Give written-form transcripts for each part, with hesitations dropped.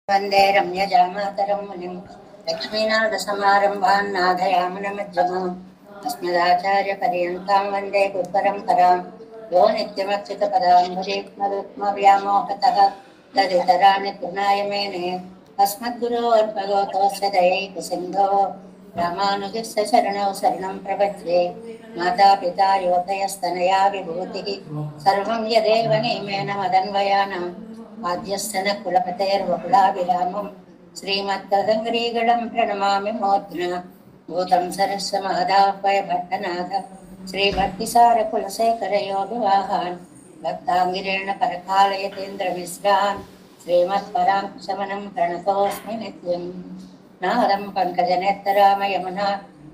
वंदे रम्यजामातरं मुनिं लक्ष्मीनाथसमारम्भान् नाथयामुनमध्यमाम् अस्मदाचार्यपर्यन्तां वन्दे गुरुपरम्परां यो नित्यमच्युतपदाम्बुजयुग्मव्यामोहतः तदितराणि तृणाय मेने अस्मद्गुरोर्भगवतोऽस्य दयैकसिन्धो रामानुजस्य चरणौ शरणं प्रपद्ये मातापिता योधयस्तनया विभूतिः सर्वं यदेव नियमेन मदन्वयानाम् आद्यस्य न कुलपतेर्वकुलाभिरामं श्रीमद्गदङ्ग्रीगणं प्रणमामि मोद्ना भूतं सरस्य महदाह्वय भट्टनाथ श्रीभक्तिसारकुलशेखरयोगिवाहान् भक्ताङ्गिरेण परकालयतीन्द्रमिश्रान् श्रीमत्पराङ्कुशमनं प्रणतोऽस्मि नित्यं नादं पङ्कजनेत्तराम यमुना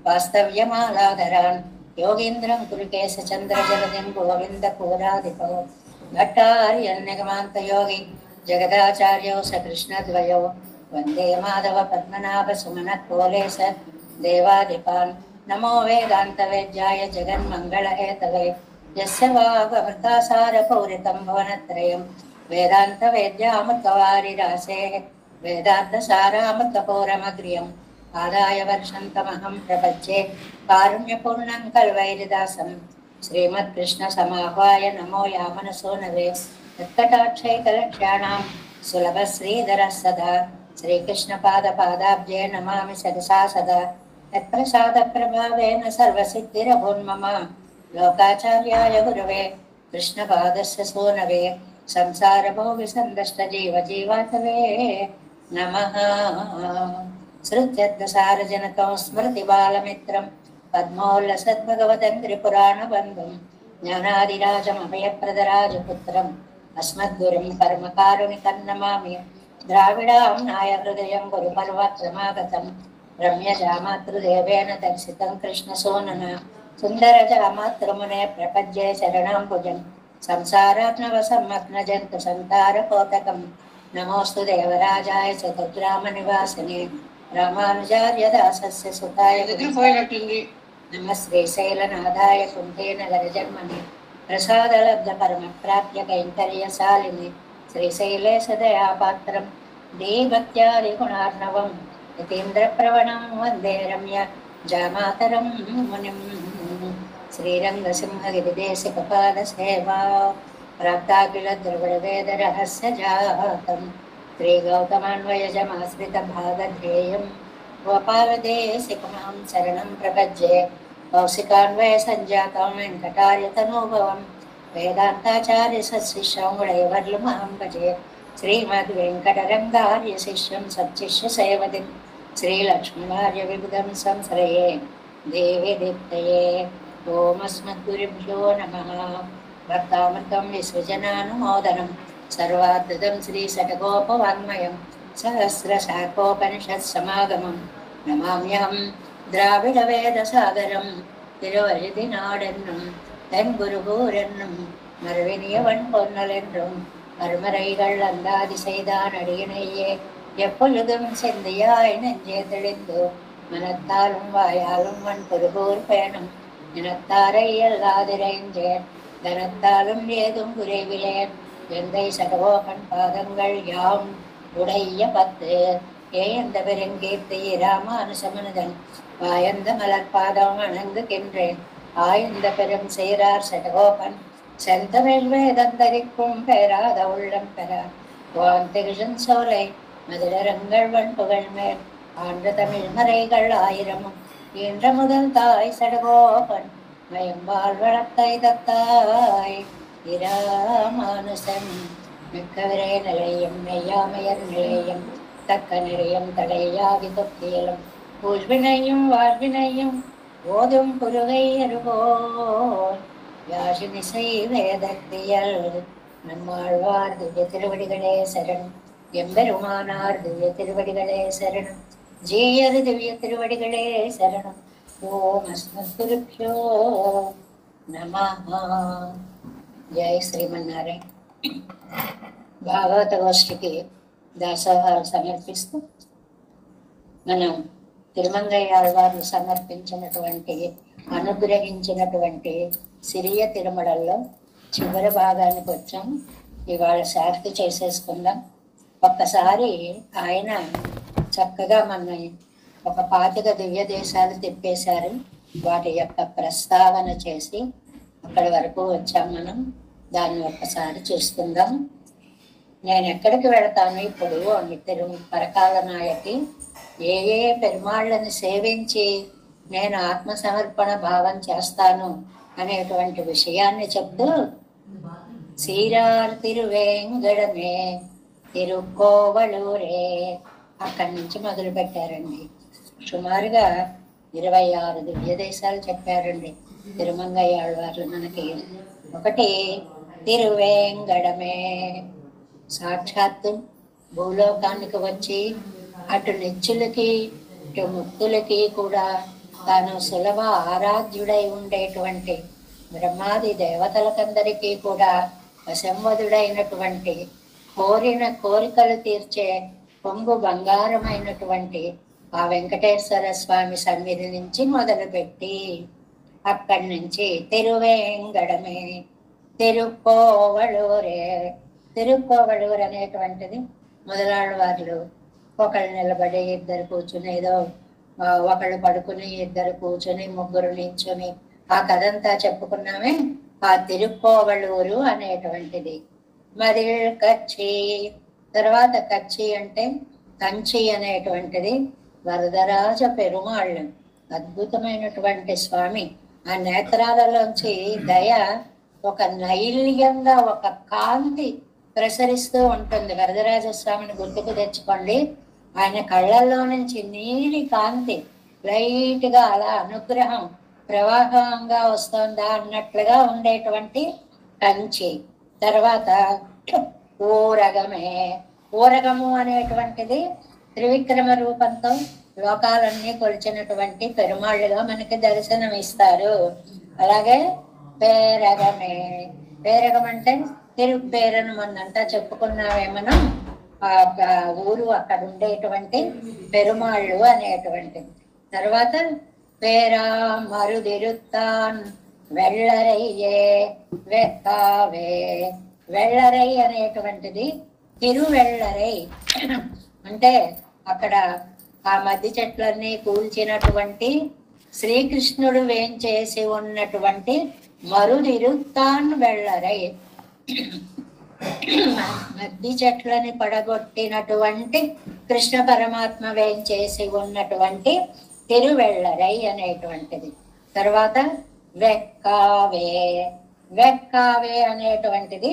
वास्तव्यमालाधरान् योगीन्द्रं कुरुकेशचन्द्रजलदिं गोविन्दपूराधिपौ भट्टार्यन्यगमान्तयोगी जगदाचार्यौ स कृष्णद्वयो वन्दे माधव पद्मनाभ सुमनकोलेश देवादिपान् नमो वेदान्तवेद्याय जगन्मङ्गलहेतवे यस्य वागमृतासारपौरितं भुवनत्रयं वेदान्तवेद्यामृतवारिरासेः वेदान्तसारामृतपौरमग्र्यम् आदाय वर्षन्तमहं प्रपद्ये कारुण्यपूर्णं कल्वैरिदासं श्रीमत्कृष्णसमाह्वाय नमो यामनसो नवे यत्कटाक्षैकलक्ष्याणां सुलभश्रीधरः सदा श्रीकृष्णपादपादाब्जे नमामि सदसा सदा यत्प्रसादप्रभावेन सर्वसिद्धिरभून्मम लोकाचार्याय गुरवे कृष्णपादस्य सोनवे संसारभोगिसन्दष्टजीवजीवातवे नमः। श्रुत्यर्थसारजनकं स्मृतिबालमित्रं पद्मोल्लसद्भगवतन्द्रिपुराणबन्धुं ज्ञानादिराजमभयप्रदराजपुत्रम् अस्मद्गुरुं परमकारुणिकं नमामि। द्राविडाम्नाय हृदयं गुरुपर्वक्रमागतं रम्यजामातृदेवेन दर्शितं कृष्णसोनना सुन्दरजामातृमुने प्रपद्ये शरणाम्बुजं संसारात्मवसम्मग्नजन्तुसन्तारकोटकं नमोऽस्तु देवराजाय चतुर्ग्रामनिवासिने रामानुजार्यदासस्य सुताय नमः श्रीशैलनाथाय कुन्तेनगरजन्मने प्रसादलब्धपरमप्राप्य कैङ्कर्यशालिने श्रीशैलेशदयापात्रं दीभक्त्यादिगुणार्णवं यतीन्द्रप्रवणं वन्दे रम्य जामातरं मुनिं श्रीरङ्गसिंहगिरिदेशिकपादसेवा प्राप्ताखिलद्रविडवेदरहस्यजातं श्रीगौतमान्वयजमाश्रितभागधेयं गोपालदेशिकमहं शरणं प्रपद्ये कौशिकान्वयसञ्जातं वेङ्कटार्यतनोभवं वेदान्ताचार्यशिष्यं गुणैवर्लुमहं भजे श्रीमद्वेङ्कटरङ्गार्यशिष्यं सच्शिष्यसेवदिं श्रीलक्ष्मीवार्यविबुधं संश्रये देवे दीप्तये ॐ अस्मद्गुरुभ्यो नमः। भक्तामृतं विश्वजनानुमोदनं सर्वाद्भुतं श्रीषट्कोपवाङ्मयं सहस्रशाखोपनिषत्समागमं नमाम्यहं द्राविडवेदसागरं तिरुवழுதினாடென்னும் தென் குருகூரென்னும் மறுவினியவன் பொன்னலென்றும் மறுமறைகள் அல்லாதி செய்தான் அடியினையே எப்பொழுதும் செந்தியாய் நெஞ்சே தெளிந்து மனத்தாலும் வாயாலும் வன் குருகூர் பேணும் இனத்தாரை எல்லாதிரைஞ்சேன் தனத்தாலும் ஏதும் குறைவிலேன் எந்தை சடகோபன் பாதங்கள் யாம் உடைய பத்து ஏயந்த பெருங்கீர்த்தி ராமானுசமனுதன் வாயந்த மலர்பாதம் வணங்குகின்றேன் ஆயந்த பெரும் சீரார் சடகோபன் செந்தமிழ் வேதந்தரிக்கும் பெறாத உள்ளம் பெற வாந்திருஷன் சோலை மதுரங்கள் வன்புகள் மேல் ஆண்ட தமிழ் மறைகள் ஆயிரமும் ஈன்ற முதல் தாய் சடகோபன் மயம்பால் வளர்த்தை தத்தாய் இராமானுசன் மிக்கவரே நிலையம் நெய்யாமையர் நிலையம் தக்க நிறையம் தடையாகி தொக்கியலும் பூழ்வினையும் வாழ்வினையும் ஓதும் புருகை அருகோல் யாழினிசை வேதத்தியல் நம்மாழ்வார் திவ்ய திருவடிகளே சரணம் எம்பெருமானார் திவ்ய திருவடிகளே சரணம் ஜீயர் திவ்ய திருவடிகளே சரணம் ஓம் அஸ்மத்குருப்யோ நமஹ. జయ శ్రీమన్నారాయణ. భాగవత గోష్ఠికి దాసోహాలు సమర్పిస్తూ మనం తిరుమంగయ్యాళ్వారు సమర్పించినటువంటి అనుగ్రహించినటువంటి సిరియ తిరుమలలో చివరి భాగానికి వచ్చాం. ఇవాళ శాంతి చేసేసుకుందాం. ఒక్కసారి ఆయన చక్కగా మన ఒక 25 దివ్య దేశాలు తిప్పేశారు. వాటి యొక్క ప్రస్తావన చేసి అక్కడి వరకు వచ్చాం మనం. దాన్ని ఒక్కసారి చూసుకుందాం. నేను ఎక్కడికి వెళతాను ఇప్పుడు ఇద్దరు పరకాల నాయకి ఏ ఏ పెరుమాళ్ళని సేవించి నేను ఆత్మసమర్పణ భావం చేస్తాను అనేటువంటి విషయాన్ని చెప్తూ సీరార్ తిరువేంగడమే తిరుక్కోవళూరే అక్కడి నుంచి మొదలు పెట్టారండి. సుమారుగా 26 దివ్య దేశాలు చెప్పారండి తిరుమంగయ్యాళ్వారు మనకి. ఒకటి తిరువేంగడమే, సాక్షాత్తు భూలోకానికి వచ్చి అటు నిత్యులకి ఇటు ముక్తులకి కూడా తాను సులభ ఆరాధ్యుడై ఉండేటువంటి బ్రహ్మాది దేవతలకందరికీ కూడా వశంవదుడైనటువంటి కోరిన కోరికలు తీర్చే పొంగు బంగారమైనటువంటి ఆ వెంకటేశ్వర స్వామి సన్నిధి నుంచి మొదలుపెట్టి అక్కడి నుంచి తిరువేంగడమే తిరుక్కోవళూరే. తిరుక్కోవళూరు అనేటువంటిది మొదలాళ్ళవార్లు ఒకళ్ళు నిలబడి ఇద్దరు కూర్చుని, ఏదో ఒకళ్ళు పడుకుని ఇద్దరు కూర్చుని ముగ్గురు నించుని ఆ కథంతా చెప్పుకున్నామే. ఆ తిరుక్కోవళూరు అనేటువంటిది. మరి కచ్చి, తర్వాత కచ్చి అంటే కంచి అనేటువంటిది వరదరాజ పెరుమాళ్ళు, అద్భుతమైనటువంటి స్వామి. ఆ నేత్రాలలోంచి దయ ఒక నైల్యంగా ఒక కాంతి ప్రసరిస్తూ ఉంటుంది. వరదరాజ స్వామిని గుర్తుకు తెచ్చుకోండి. ఆయన కళ్ళల్లో నుంచి నీలి కాంతి లైట్ గా అలా అనుగ్రహం ప్రవాహంగా వస్తుందా అన్నట్లుగా ఉండేటువంటి కంచి. తర్వాత ఊరగమే. ఊరగము అనేటువంటిది త్రివిక్రమ రూపంతో లోకాలన్నీ కొలిచినటువంటి పెరుమాళ్ళుగా మనకి దర్శనం ఇస్తారు. అలాగే పేరగమే. పేరగం అంటే తిరుపేరను మొన్నంతా చెప్పుకున్నామే మనం. ఆ ఊరు అక్కడ ఉండేటువంటి పెరుమాళ్ళు అనేటువంటిది. తర్వాత పేరా మరుదిరుత్తాన్ వెள்ளరయ్యే వెక్కావే. వెள்ளరై అనేటువంటిది తిరువెళ్ళరై అంటే అక్కడ ఆ మధ్య చెట్లన్నీ కూల్చినటువంటి శ్రీకృష్ణుడు వేంచేసి ఉన్నటువంటి మరుదిరుత్తాన్ వెள்ளరై, మద్ది చెట్లని పడగొట్టినటువంటి కృష్ణ పరమాత్మ వేంచేసి ఉన్నటువంటి తిరువెళ్ళరై అనేటువంటిది. తర్వాత వెక్కావే. వెక్కావే అనేటువంటిది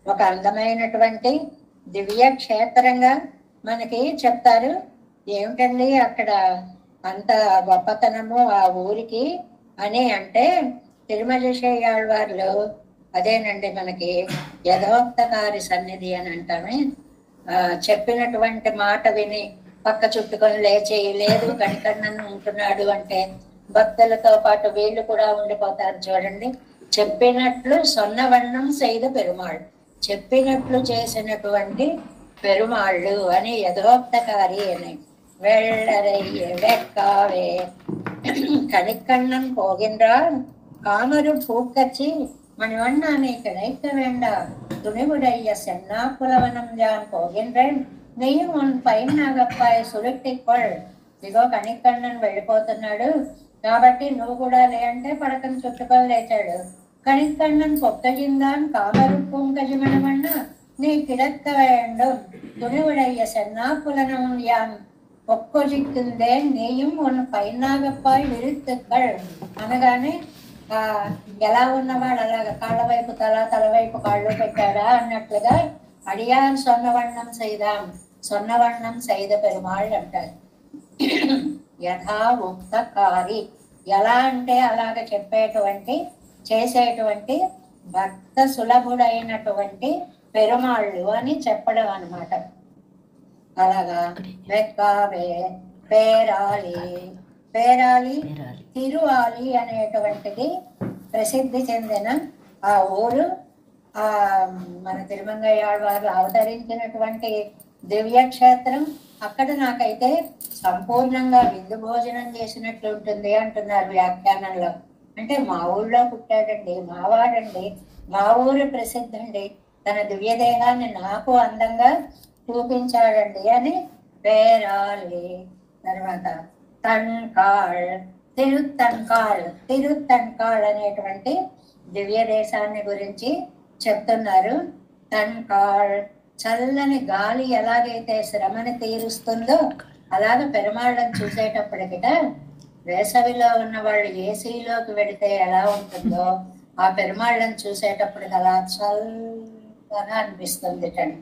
ఒక అందమైనటువంటి దివ్య క్షేత్రంగా మనకి చెప్తారు. ఏమిటండి అక్కడ అంత గొప్పతనము ఆ ఊరికి అని అంటే, తిరుమలశేయాళ్వార్లు అదేనండి మనకి యథోక్తకారి సన్నిధి అని అంటామే. చెప్పినటువంటి మాట విని పక్క చుట్టుకొని లేచి లేదు కనికన్నను ఉంటున్నాడు అంటే భక్తులతో పాటు వీళ్ళు కూడా ఉండిపోతారు. చూడండి, చెప్పినట్లు సొన్నవన్నం సైద పెరుమాళ్, చెప్పినట్లు చేసినటువంటి పెరుమాళ్ళు అని యథోక్తకారి అని. వెళ్ళరయ్య వెక్కావే కనికண்ணం పోగిన్றான் காமரு பூக்கச்சி மணிவண்ணானை கிடைக்க வேண்டா துணிவுடைய சென்னா புலவனம் யான் போகின்றேன் நீயும் ఉన్ పైనాగప్పాయి సురుట్టికొల్. ఇదిగో కనికண்ணన్ వెళ్ళిపోతున్నాడు కాబట్టి నువ్వు కూడా లే అంటే పడకను చుట్టుకొని లేచాడు. కనికண்ணన్ పొక్కజిందాన్ కామరు పూంకజి మణివಣ್ణ நீ கிடக்க வேண்டும் துணிவுடைய சென்னா புலனம் யான் ఒక్కొజిక్కుందే నీயும் ఉన్ పైనాగప్పాయి విరుత్తుక్கள் అనగానే ఎలా ఉన్నవాడు అలాగ కాళ్ళ వైపు తల వైపు కాళ్ళు పెట్టాడా అన్నట్లుగా అడియాన్ సొన్నవన్నం సైదాం, సొన్నవన్నం సైద పెరుమాళ్ళు అంటారు. యథా ఉక్తకారి, ఎలా అంటే అలాగ చెప్పేటువంటి చేసేటువంటి భక్త సులభుడైనటువంటి పెరుమాళ్ళు అని చెప్పడం అన్నమాట. అలాగా వెక్కావే పేరాలి. పేరాలి తిరువాలి అనేటువంటిది ప్రసిద్ధి చెందిన ఆ ఊరు. ఆ మన తిరుమంగయ్యాళ్వారు అవతరించినటువంటి దివ్యక్షేత్రం. అక్కడ నాకైతే సంపూర్ణంగా విందు భోజనం చేసినట్లు ఉంటుంది అంటున్నారు వ్యాఖ్యానంలో. అంటే మా ఊళ్ళో పుట్టాడండి, మావాడండి, మా ఊరు ప్రసిద్ధండి. తన దివ్య దేహాన్ని నాకు అందంగా చూపించాడండి అని పేరాలి. తర్వాత తన్కాళ్, తిరుత్తన్కాళ్ అనేటువంటి దివ్య దేశాన్ని గురించి చెప్తున్నారు. తన్కాళ్ చల్లని గాలి ఎలాగైతే శ్రమని తీరుస్తుందో అలాగే పెరుమాళ్ళని చూసేటప్పటికిట వేసవిలో ఉన్న వాళ్ళు ఏసీలోకి వెడితే ఎలా ఉంటుందో ఆ పెరుమాళ్ళని చూసేటప్పటికి అలా చల్లగా అనిపిస్తుంది అండి.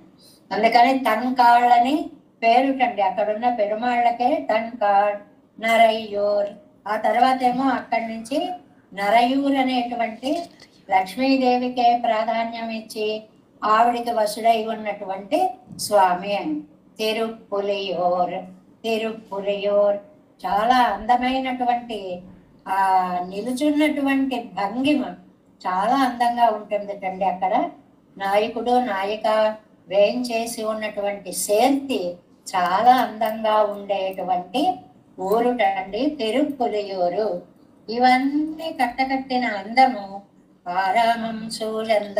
అందుకని తన్కాళ్ అని పేరుటండి. అక్కడున్న పెరుమాళ్ళకే తన్కాళ్, నరయ్యూర్. ఆ తర్వాత ఏమో అక్కడి నుంచి నరయూర్ అనేటువంటి లక్ష్మీదేవికే ప్రాధాన్యం ఇచ్చి ఆవిడికి వసుడై ఉన్నటువంటి స్వామి అని. తిరుప్పులియోర్ చాలా అందమైనటువంటి ఆ నిలుచున్నటువంటి భంగిమ చాలా అందంగా ఉంటుంది కండి. అక్కడ నాయకుడు నాయిక వేయించేసి ఉన్నటువంటి సేర్తి చాలా అందంగా ఉండేటువంటి ఊరుటండి తిరుప్పులియూరు. ఇవన్నీ కట్టకట్టిన అందము ఆరామం సూజంద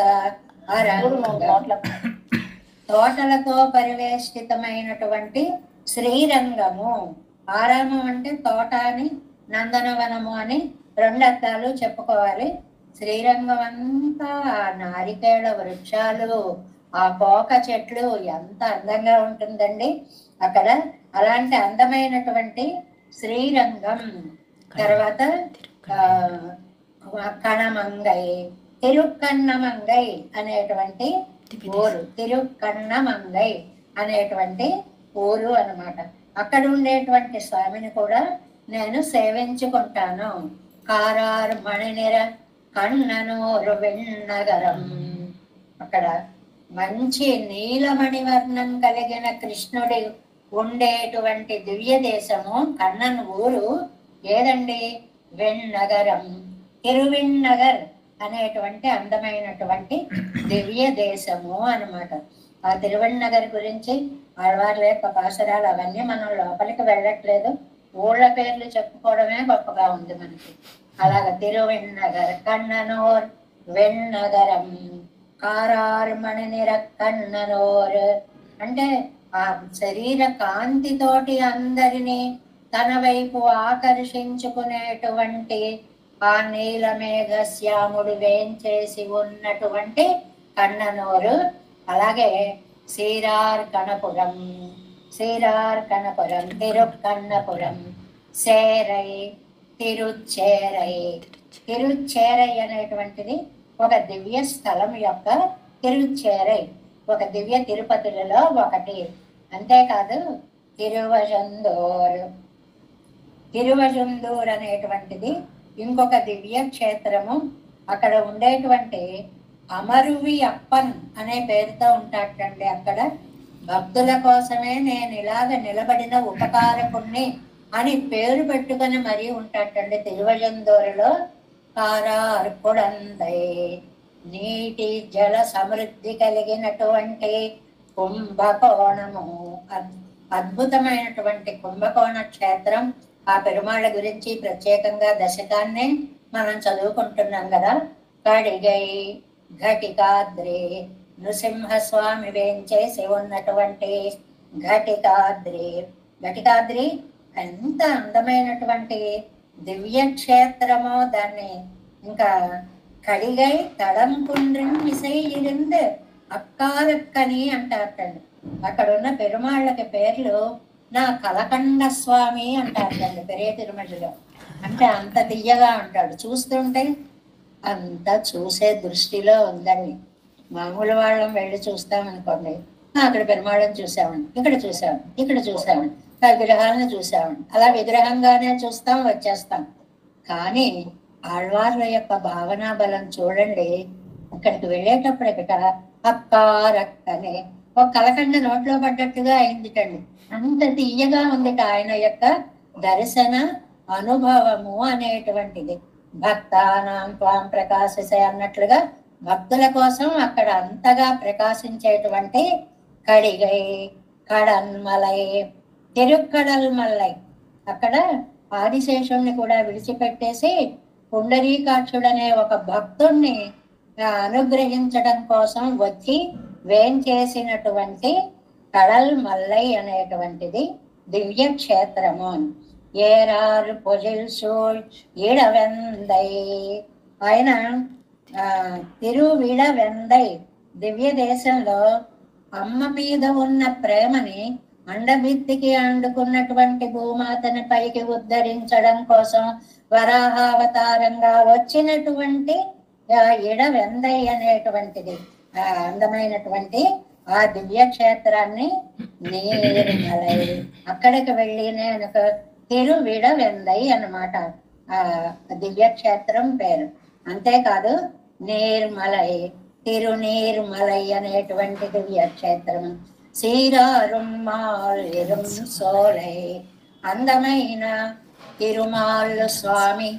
తోటలతో పరివేష్టితమైనటువంటి శ్రీరంగము. ఆరామం అంటే తోట అని, నందనవనము అని రెండు అర్థాలు చెప్పుకోవాలి. శ్రీరంగం అంతా నారికేళ వృక్షాలు, ఆ పోక చెట్లు ఎంత అందంగా ఉంటుందండి అక్కడ. అలాంటి అందమైనటువంటి శ్రీరంగం. తర్వాత కణమంగై, తిరుక్కన్నమంగై అనేటువంటి ఊరు, తిరుక్కన్నమంగై అనేటువంటి ఊరు అన్నమాట. అక్కడ ఉండేటువంటి స్వామిని కూడా నేను సేవించుకుంటాను. కారార్ మణినిర కన్ననూరు వెన్నగరం. అక్కడ మంచి నీలమణి వర్ణం కలిగిన కృష్ణుడి ఉండేటువంటి దివ్య దేశము కన్నన్ ఊరు ఏదండి? వెన్నగరం, తిరువిన్నగర్ అనేటువంటి అందమైనటువంటి దివ్య దేశము అన్నమాట. ఆ తిరువన్నగర్ గురించి ఆడవార్ల యొక్క పాసరాలు అవన్నీ మనం లోపలికి వెళ్ళట్లేదు, ఊళ్ళ పేర్లు చెప్పుకోవడమే గొప్పగా ఉంది మనకి. అలాగ తిరువెన్నగర్, కన్ననూర్ వెన్నగరం, కారార్ మణినిర కన్ననూర్ అంటే ఆ శరీర కాంతితోటి అందరినీ తన వైపు ఆకర్షించుకునేటువంటి ఆ నీలమేఘ శ్యాముడు వేంచేసి ఉన్నటువంటి కన్ననూరు. అలాగే సీరార్ కణపురం, తిరుక్కన్నపురం, సేరై, తిరుచ్చేరై అనేటువంటిది ఒక దివ్య స్థలం యొక్క తిరుచ్చేరై, ఒక దివ్య తిరుపతులలో ఒకటి. అంతేకాదు తిరువజుందూర్ అనేటువంటిది ఇంకొక దివ్య క్షేత్రము. అక్కడ ఉండేటువంటి అమరువి అప్పన్ అనే పేరుతో ఉంటాటండి. అక్కడ భక్తుల కోసమే నేను ఇలాగ నిలబడిన ఉపకారకుణ్ణి అని పేరు పెట్టుకొని మరీ ఉంటాటండి. తిరువజందూరులో కారార్కుడందై నీటి జల సమృద్ధి కలిగినటువంటి కుంభకోణము, అద్భుతమైనటువంటి కుంభకోణ క్షేత్రం. ఆ పెరుమాళ్ళ గురించి ప్రత్యేకంగా దశకాన్ని మనం చదువుకుంటున్నాం కదా. కడిగై, ఘటికాద్రి, నృసింహస్వామి వేంచేసి ఉన్నటువంటి ఘటికాద్రి ఎంత అందమైనటువంటి దివ్య క్షేత్రమో. దాన్ని ఇంకా కడిగై తడం కుండ్రం మిసై ఇరింది అక్కాలక్కని అంటారండి. అక్కడ ఉన్న పెరుమాళ్ళకి పేర్లు నా కలకండ స్వామి అంటారండి పెరియ తిరుమలలో. అంటే అంత తీయగా ఉంటాడు, చూస్తుంటే అంత చూసే దృష్టిలో ఉందండి. మామూలు వాళ్ళం వెళ్ళి చూస్తామనుకోండి, అక్కడ పెరుమాళ్ళని చూసామండి, ఇక్కడ చూసామండి, విగ్రహాలను చూసామండి, అలా విగ్రహంగానే చూస్తాం, వచ్చేస్తాం. కానీ ఆళ్వార్ల యొక్క భావనా బలం చూడండి. అక్కడికి వెళ్ళేటప్పటికట అక్కారక్కనే ఒక కలకండ నోట్లో పడ్డట్టుగా అయిందిటండి. అంత తీయగా ఉందిట ఆయన యొక్క దర్శన అనుభవము అనేటువంటిది. భక్తానాం త్వాం ప్రకాశిసే అన్నట్లుగా భక్తుల కోసం అక్కడ అంతగా ప్రకాశించేటువంటి కడిగై, కడన్మలై, తిరుక్కడల్మల్లై. అక్కడ ఆదిశేషుణ్ణి కూడా విడిచిపెట్టేసి పుండరీకాక్షుడనే ఒక భక్తుణ్ణి అనుగ్రహించడం కోసం వచ్చి వేంచేసినటువంటి కడల్ మల్లై అనేటువంటిది దివ్య క్షేత్రము. ఏరారు పొజిల్ సూళ్ ఈడవెందై, ఆయన తిరువిడవెందై దివ్య దేశంలో అమ్మ మీద ఉన్న ప్రేమని అండభిత్తికి అండుకున్నటువంటి భూమాతని పైకి ఉద్ధరించడం కోసం వరాహావతారంగా వచ్చినటువంటి ఇడవెందై అనేటువంటిది అందమైనటువంటి ఆ దివ్య క్షేత్రాన్ని నీరుమలై, అక్కడికి వెళ్ళి నేను తిరువిడవెందై అన్నమాట ఆ దివ్య క్షేత్రం పేరు. అంతేకాదు నీర్మలై, తిరునీర్మలై అనేటువంటి దివ్య క్షేత్రం. సీరారుమ్మాళ్ళిరుం సోలై, అందమైన తిరుమాళ్ళు స్వామి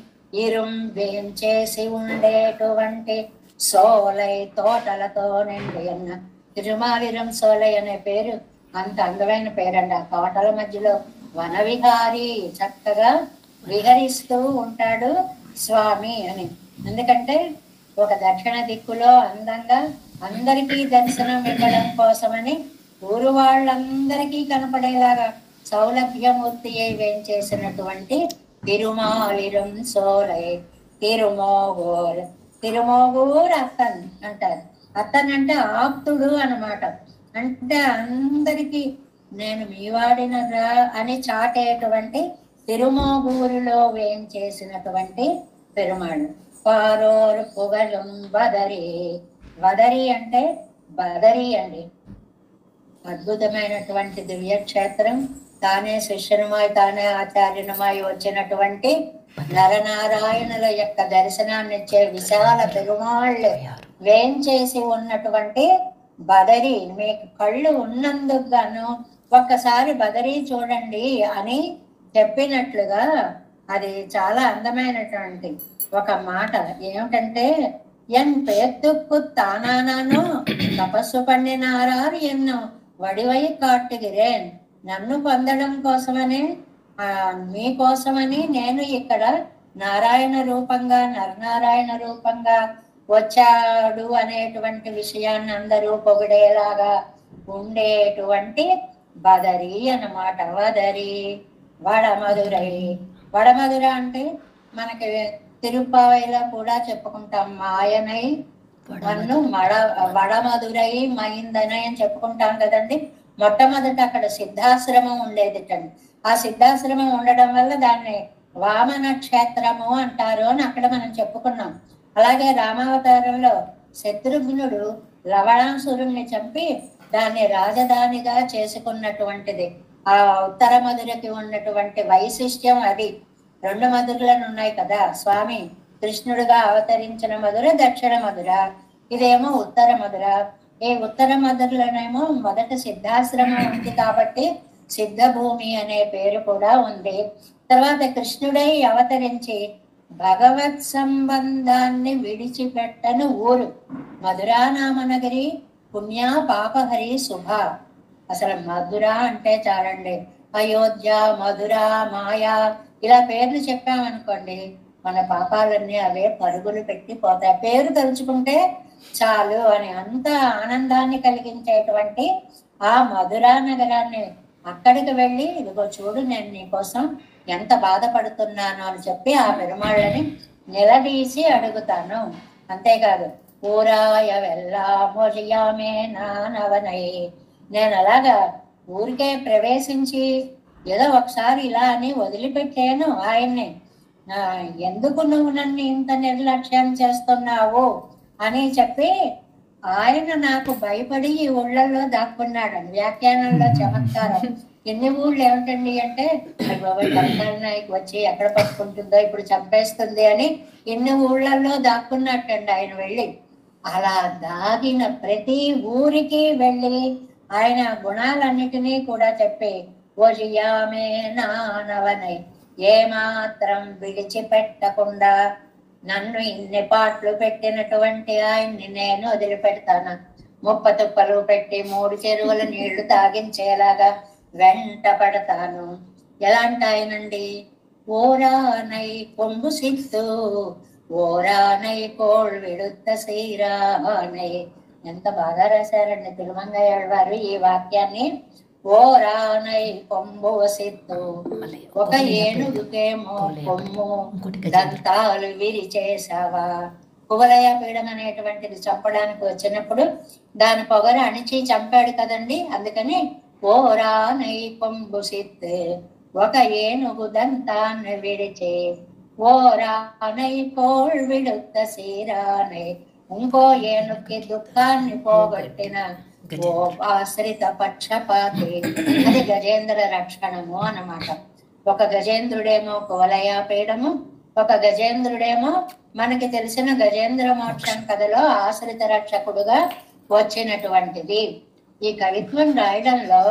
ఇరుం వేంచేసి ఉండేటువంటి సోలై, తోటలతో నిండి అన్న తిరుమాలిరం సోలై అనే పేరు అంత అందమైన పేరండి. ఆ తోటల మధ్యలో వనవిహారి చక్కగా విహరిస్తూ ఉంటాడు స్వామి అని. ఎందుకంటే ఒక దక్షిణ దిక్కులో అందంగా అందరికీ దర్శనం ఇవ్వడం కోసమని ఊరు వాళ్ళందరికీ కనపడేలాగా సౌలభ్యమూర్తి అయి వేంచేసినటువంటి తిరుమాలిరం సోలై తిరుమోగూర్. తిరుమోగూర్ అత్తన్ అంటారు. అత్తన్ అంటే ఆప్తుడు అన్నమాట. అంటే అందరికీ నేను మీవాడినరా అని చాటేటువంటి తిరుమోగూరులో వేంచేసినటువంటి పెరుమాళ్. పారోర్ పుగలుం వదరి, వదరి అంటే బదరి అండి. అద్భుతమైనటువంటి దివ్య క్షేత్రం. తానే శిష్యునిమాయి తానే ఆచార్యునిమాయి వచ్చినటువంటి నరనారాయణుల యొక్క దర్శనాన్ని ఇచ్చే విశాల పెరుమాళ్ళు వేంచేసి ఉన్నటువంటి బదరి. మీకు కళ్ళు ఉన్నందుకు గాను ఒక్కసారి బదరి చూడండి అని చెప్పినట్లుగా అది చాలా అందమైనటువంటి ఒక మాట. ఏమిటంటే ఎన్ పేర్తుక్కు తానాను తపస్సు పండినారారు ఎన్నో వడివై కాట్టుగిరేన్. నన్ను పొందడం కోసమని మీకోసమని నేను ఇక్కడ నారాయణ రూపంగా నరనారాయణ రూపంగా వచ్చాడు అనేటువంటి విషయాన్ని అందరూ పొగిడేలాగా ఉండేటువంటి బదరి అన్నమాట. వదరి వడమధురై. వడమధుర అంటే మనకి తిరుపావైలో కూడా చెప్పుకుంటాం. మాయనై మన్ను వడమధురై మైందనై అని చెప్పుకుంటాం కదండి. మొట్టమొదట అక్కడ సిద్ధాశ్రమం ఉండేదిటండి. ఆ సిద్ధాశ్రమం ఉండడం వల్ల దాన్ని వామన క్షేత్రము అంటారు అని అక్కడ మనం చెప్పుకున్నాం. అలాగే రామావతారంలో శత్రుఘ్నుడు లవణాసురుణ్ణి చంపి దాన్ని రాజధానిగా చేసుకున్నటువంటిది ఆ ఉత్తర మధురకి ఉన్నటువంటి వైశిష్ట్యం అది. రెండు మధురలను ఉన్నాయి కదా. స్వామి కృష్ణుడుగా అవతరించిన మధుర దక్షిణ మధుర, ఇదేమో ఉత్తర మధుర. ఈ ఉత్తర మధురలోనేమో మొదట సిద్ధాశ్రమం ఉంది కాబట్టి సిద్ధభూమి అనే పేరు కూడా ఉంది. తర్వాత కృష్ణుడై అవతరించి భగవత్ సంబంధాన్ని విడిచిపెట్టను ఊరు మధురానామనగిరి పుణ్య పాపహరి శుభ. అసలు మధుర అంటే చాలండి. అయోధ్య, మధుర, మాయా ఇలా పేర్లు చెప్పామనుకోండి మన పాపాలన్నీ అవే పరుగులు పెట్టి పోతాయి. పేరు తలుచుకుంటే చాలు అని అంత ఆనందాన్ని కలిగించేటువంటి ఆ మధురా నగరాన్ని అక్కడికి వెళ్ళి ఇదిగో చూడు నేను నీకోసం ఎంత బాధపడుతున్నాను అని చెప్పి ఆ పెరుమాళ్ళని నిలదీసి అడుగుతాను. అంతేకాదు ఊరాయ వెళ్ళా మొరియామే నానవనై. నేను అలాగా ఊరికే ప్రవేశించి ఏదో ఒకసారి ఇలా అని వదిలిపెట్టాను ఆయన్ని. ఎందుకు నువ్వు నన్ను ఇంత నిర్లక్ష్యం చేస్తున్నావు అని చెప్పి ఆయన నాకు భయపడి ఈ ఊళ్ళల్లో దాక్కున్నాడని వ్యాఖ్యానంలో చమత్కారం. ఎన్ని ఊళ్ళు ఏమిటండి అంటే బాబాయ్ నాయకు వచ్చి ఎక్కడ పట్టుకుంటుందో ఇప్పుడు చంపేస్తుంది అని ఎన్ని ఊళ్ళల్లో దాక్కున్నట్టండి ఆయన వెళ్ళి. అలా దాగిన ప్రతి ఊరికి వెళ్ళి ఆయన గుణాలన్నిటినీ కూడా చెప్పి ఓజియామే నానవనై ఏమాత్రం విడిచిపెట్టకుండా నన్ను ఇన్ని పాటలు పెట్టినటువంటి ఆయన్ని నేను వదిలిపెడతాను. ముప్పతుప్పలు పెట్టి 3 చెరువుల నీళ్లు తాగించేలాగా వెంట పడతాను. ఎలాంటి ఆయనండి? ఓరానై పొంగు సిత్తు ఓరానై కోల్ విడుత్త శ్రీరానై. ఎంత బాగా రాశారండి తిరుమంగయ్యాళ్వారు ఈ వాక్యాన్ని. ఓరానై కొమ్ము సిద్ధు, ఒక ఏనుగుకేమో కొమ్ము దంతాలు విరిచేసావా. కువలయ పీడం అనేటువంటిది చంపడానికి వచ్చినప్పుడు దాని పొగరు అణిచి చంపాడు కదండి. అందుకని ఓరానై కొమ్ము సిద్ధు, ఒక ఏనుగు దంతాన్ని విడిచే. ఓరానై కోల్ విడుత్త శ్రీరానై, ఇంకో ఏనుక్కి దుఃఖాన్ని పోగొట్టిన ఓ ఆశ్రిత పక్షపాతి. అది గజేంద్ర రక్షణము అన్నమాట. ఒక గజేంద్రుడేమో కువలయాపీడము, ఒక గజేంద్రుడేమో మనకి తెలిసిన గజేంద్ర మోక్షం కథలో ఆశ్రిత రక్షకుడుగా వచ్చినటువంటిది. ఈ కవిత్వం రాయడంలో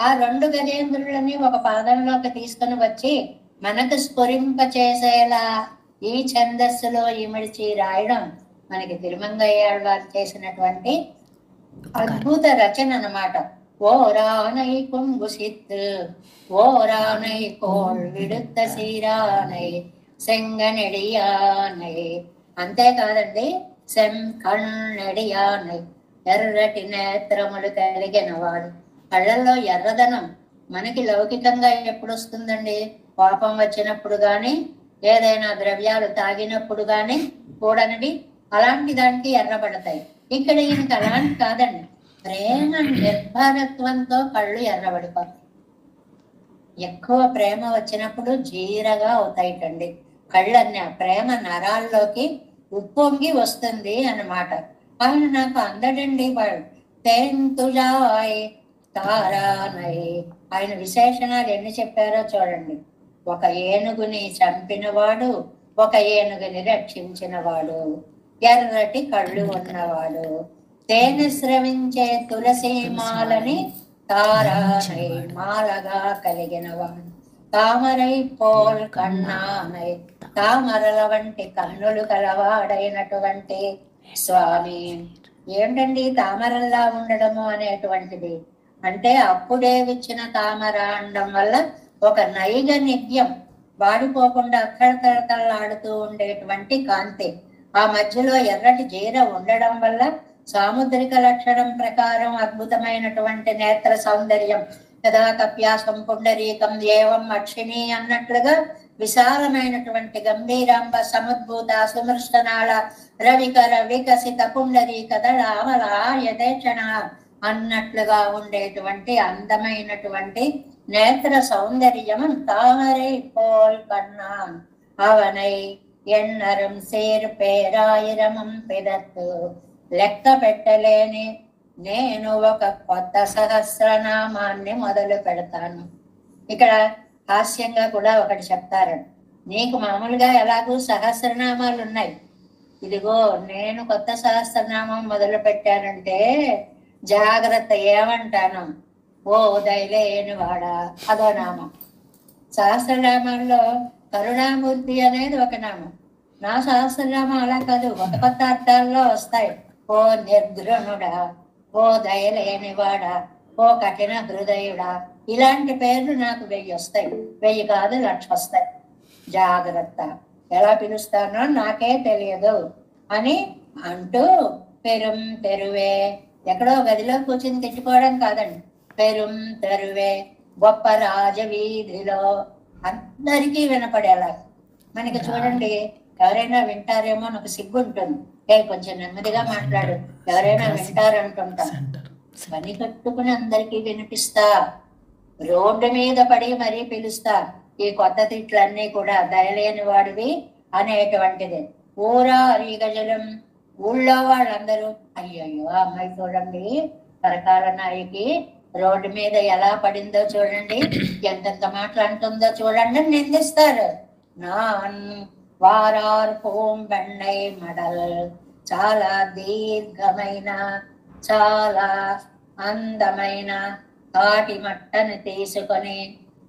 ఆ రెండు గజేంద్రులని ఒక పాదంలోకి తీసుకుని వచ్చి మనకు స్ఫురింప చేసేలా ఈ ఛందస్సులో ఇమిడిచి రాయడం మనకి తిరుమంగయ్యాళ్వారు చేసినటువంటి అద్భుత రచన అన్నమాట. ఓరానై కొంగు సిత్, ఓరానై కోల్ విడుత్త శ్రీరానై సెంగనెడియానై. అంతేకాదండి, సెంకణెడియానై, ఎర్రటి నేత్రములు కలిగిన వాడు. కళ్ళల్లో ఎర్రదనం మనకి లౌకికంగా ఎప్పుడు వస్తుందండి? కోపం వచ్చినప్పుడు గాని, ఏదైనా ద్రవ్యాలు తాగినప్పుడు గాని కూడనివి అలాంటి దానికి ఎర్రబడతాయి. ఇక్కడ ఈయనకి అలాంటి కాదండి, ప్రేమ నిర్భరత్వంతో కళ్ళు ఎర్రబడిపోతాయి. ఎక్కువ ప్రేమ వచ్చినప్పుడు జీరగా అవుతాయిటండి కళ్ళన్నీ. ఆ ప్రేమ నరాల్లోకి ఉప్పొంగి వస్తుంది అన్నమాట. ఆయన నాకు అందడండి వాడు. తెంతుజాయ్ తారానై. ఆయన విశేషణాలు ఎన్ని చెప్పారో చూడండి. ఒక ఏనుగుని చంపినవాడు, ఒక ఏనుగుని రక్షించినవాడు, ఎర్రటి కళ్ళు ఉన్నవాడు, తేనె స్రవించే తులసి మాలని తారానై మాలగా కలిగినవాడు, తామరై పోల్ కన్నానై, తామరల వంటి కన్నులు కలవాడైనటువంటి స్వామి. ఏంటండి తామరల్లా ఉండడము అనేటువంటిది? అంటే అప్పుడే విచ్చిన తామర అనడం వల్ల ఒక నైగనిగ్యం, వాడిపోకుండా అక్కడతడతలాడుతూ ఉండేటువంటి కాంతి. ఆ మధ్యలో ఎర్రటి జీర ఉండడం వల్ల సాముద్రిక లక్షణం ప్రకారం అద్భుతమైనటువంటి నేత్ర సౌందర్యం. కదా కప్యాసం పుండరీకం ఏవం అక్షిణి అన్నట్లుగా విశాలమైనటువంటి గంభీరాంబ సముద్భూత సుమృష్టనాళ రవికర వికసిత పుండరీక దళామల యథేక్షణ అన్నట్లుగా ఉండేటువంటి అందమైనటువంటి నేత్ర సౌందర్యం. తామரை పోల్ కన్నాన్ అవనై ఎన్నరం సేర్ పేరాయిరమం పిదత్తు. లెక్క పెట్టలేని నేను ఒక కొత్త సహస్రనామాన్ని మొదలు పెడతాను. ఇక్కడ హాస్యంగా కూడా ఒకటి చెప్తారు. నీకు మామూలుగా ఎలాగూ సహస్రనామాలు ఉన్నాయి, ఇదిగో నేను కొత్త సహస్రనామం మొదలు పెట్టానంటే జాగ్రత్త, ఏమంటాను? ఓ దయలేని వాడా, అదో నామం. సహస్రనామంలో కరుణామూర్తి అనేది ఒక నామం. నా సహస్రనామం అలా కాదు, కొత్త కొత్త అర్థాల్లో వస్తాయి. ఓ నిర్ఘృణుడా, ఓ దయలేని వాడా, ఓ కఠిన హృదయుడా, ఇలాంటి పేర్లు నాకు 1000 వస్తాయి. 1000 కాదు, 1,00,000 వస్తాయి. జాగ్రత్త, ఎలా పిలుస్తానో నాకే తెలియదు అని అంటూ పెరుం తెరువే, ఎక్కడో గదిలో కూర్చుని తిట్టుకోవడం కాదండి. పెరుం తెరువే, గొప్ప రాజవీధిలో అందరికీ వినపడేలా. మనకి చూడండి, ఎవరైనా వింటారేమో నాకు సిగ్గు ఉంటుంది, కొంచెం నెమ్మదిగా మాట్లాడు, ఎవరైనా వింటారు అంటుంటా. పని కట్టుకుని అందరికీ వినిపిస్తా, రోడ్డు మీద పడి మరీ పిలుస్తా. ఈ కొత్త తిట్లన్నీ కూడా దయలేని వాడివి అనేటువంటిది. ఊరా అరిగజలం, ఊళ్ళో వాళ్ళందరూ అయ్యయ్యో అమ్మాయి చూడండి పరకాల నాయకి రోడ్డు మీద ఎలా పడిందో చూడండి, ఎంతెంత మాటలు అంటుందో చూడండి అని నిందిస్తారు. నాన్ వారార్ పోం బెండై మడల్, చాలా దీర్ఘమైన చాలా అందమైన కాటి మట్టను తీసుకొని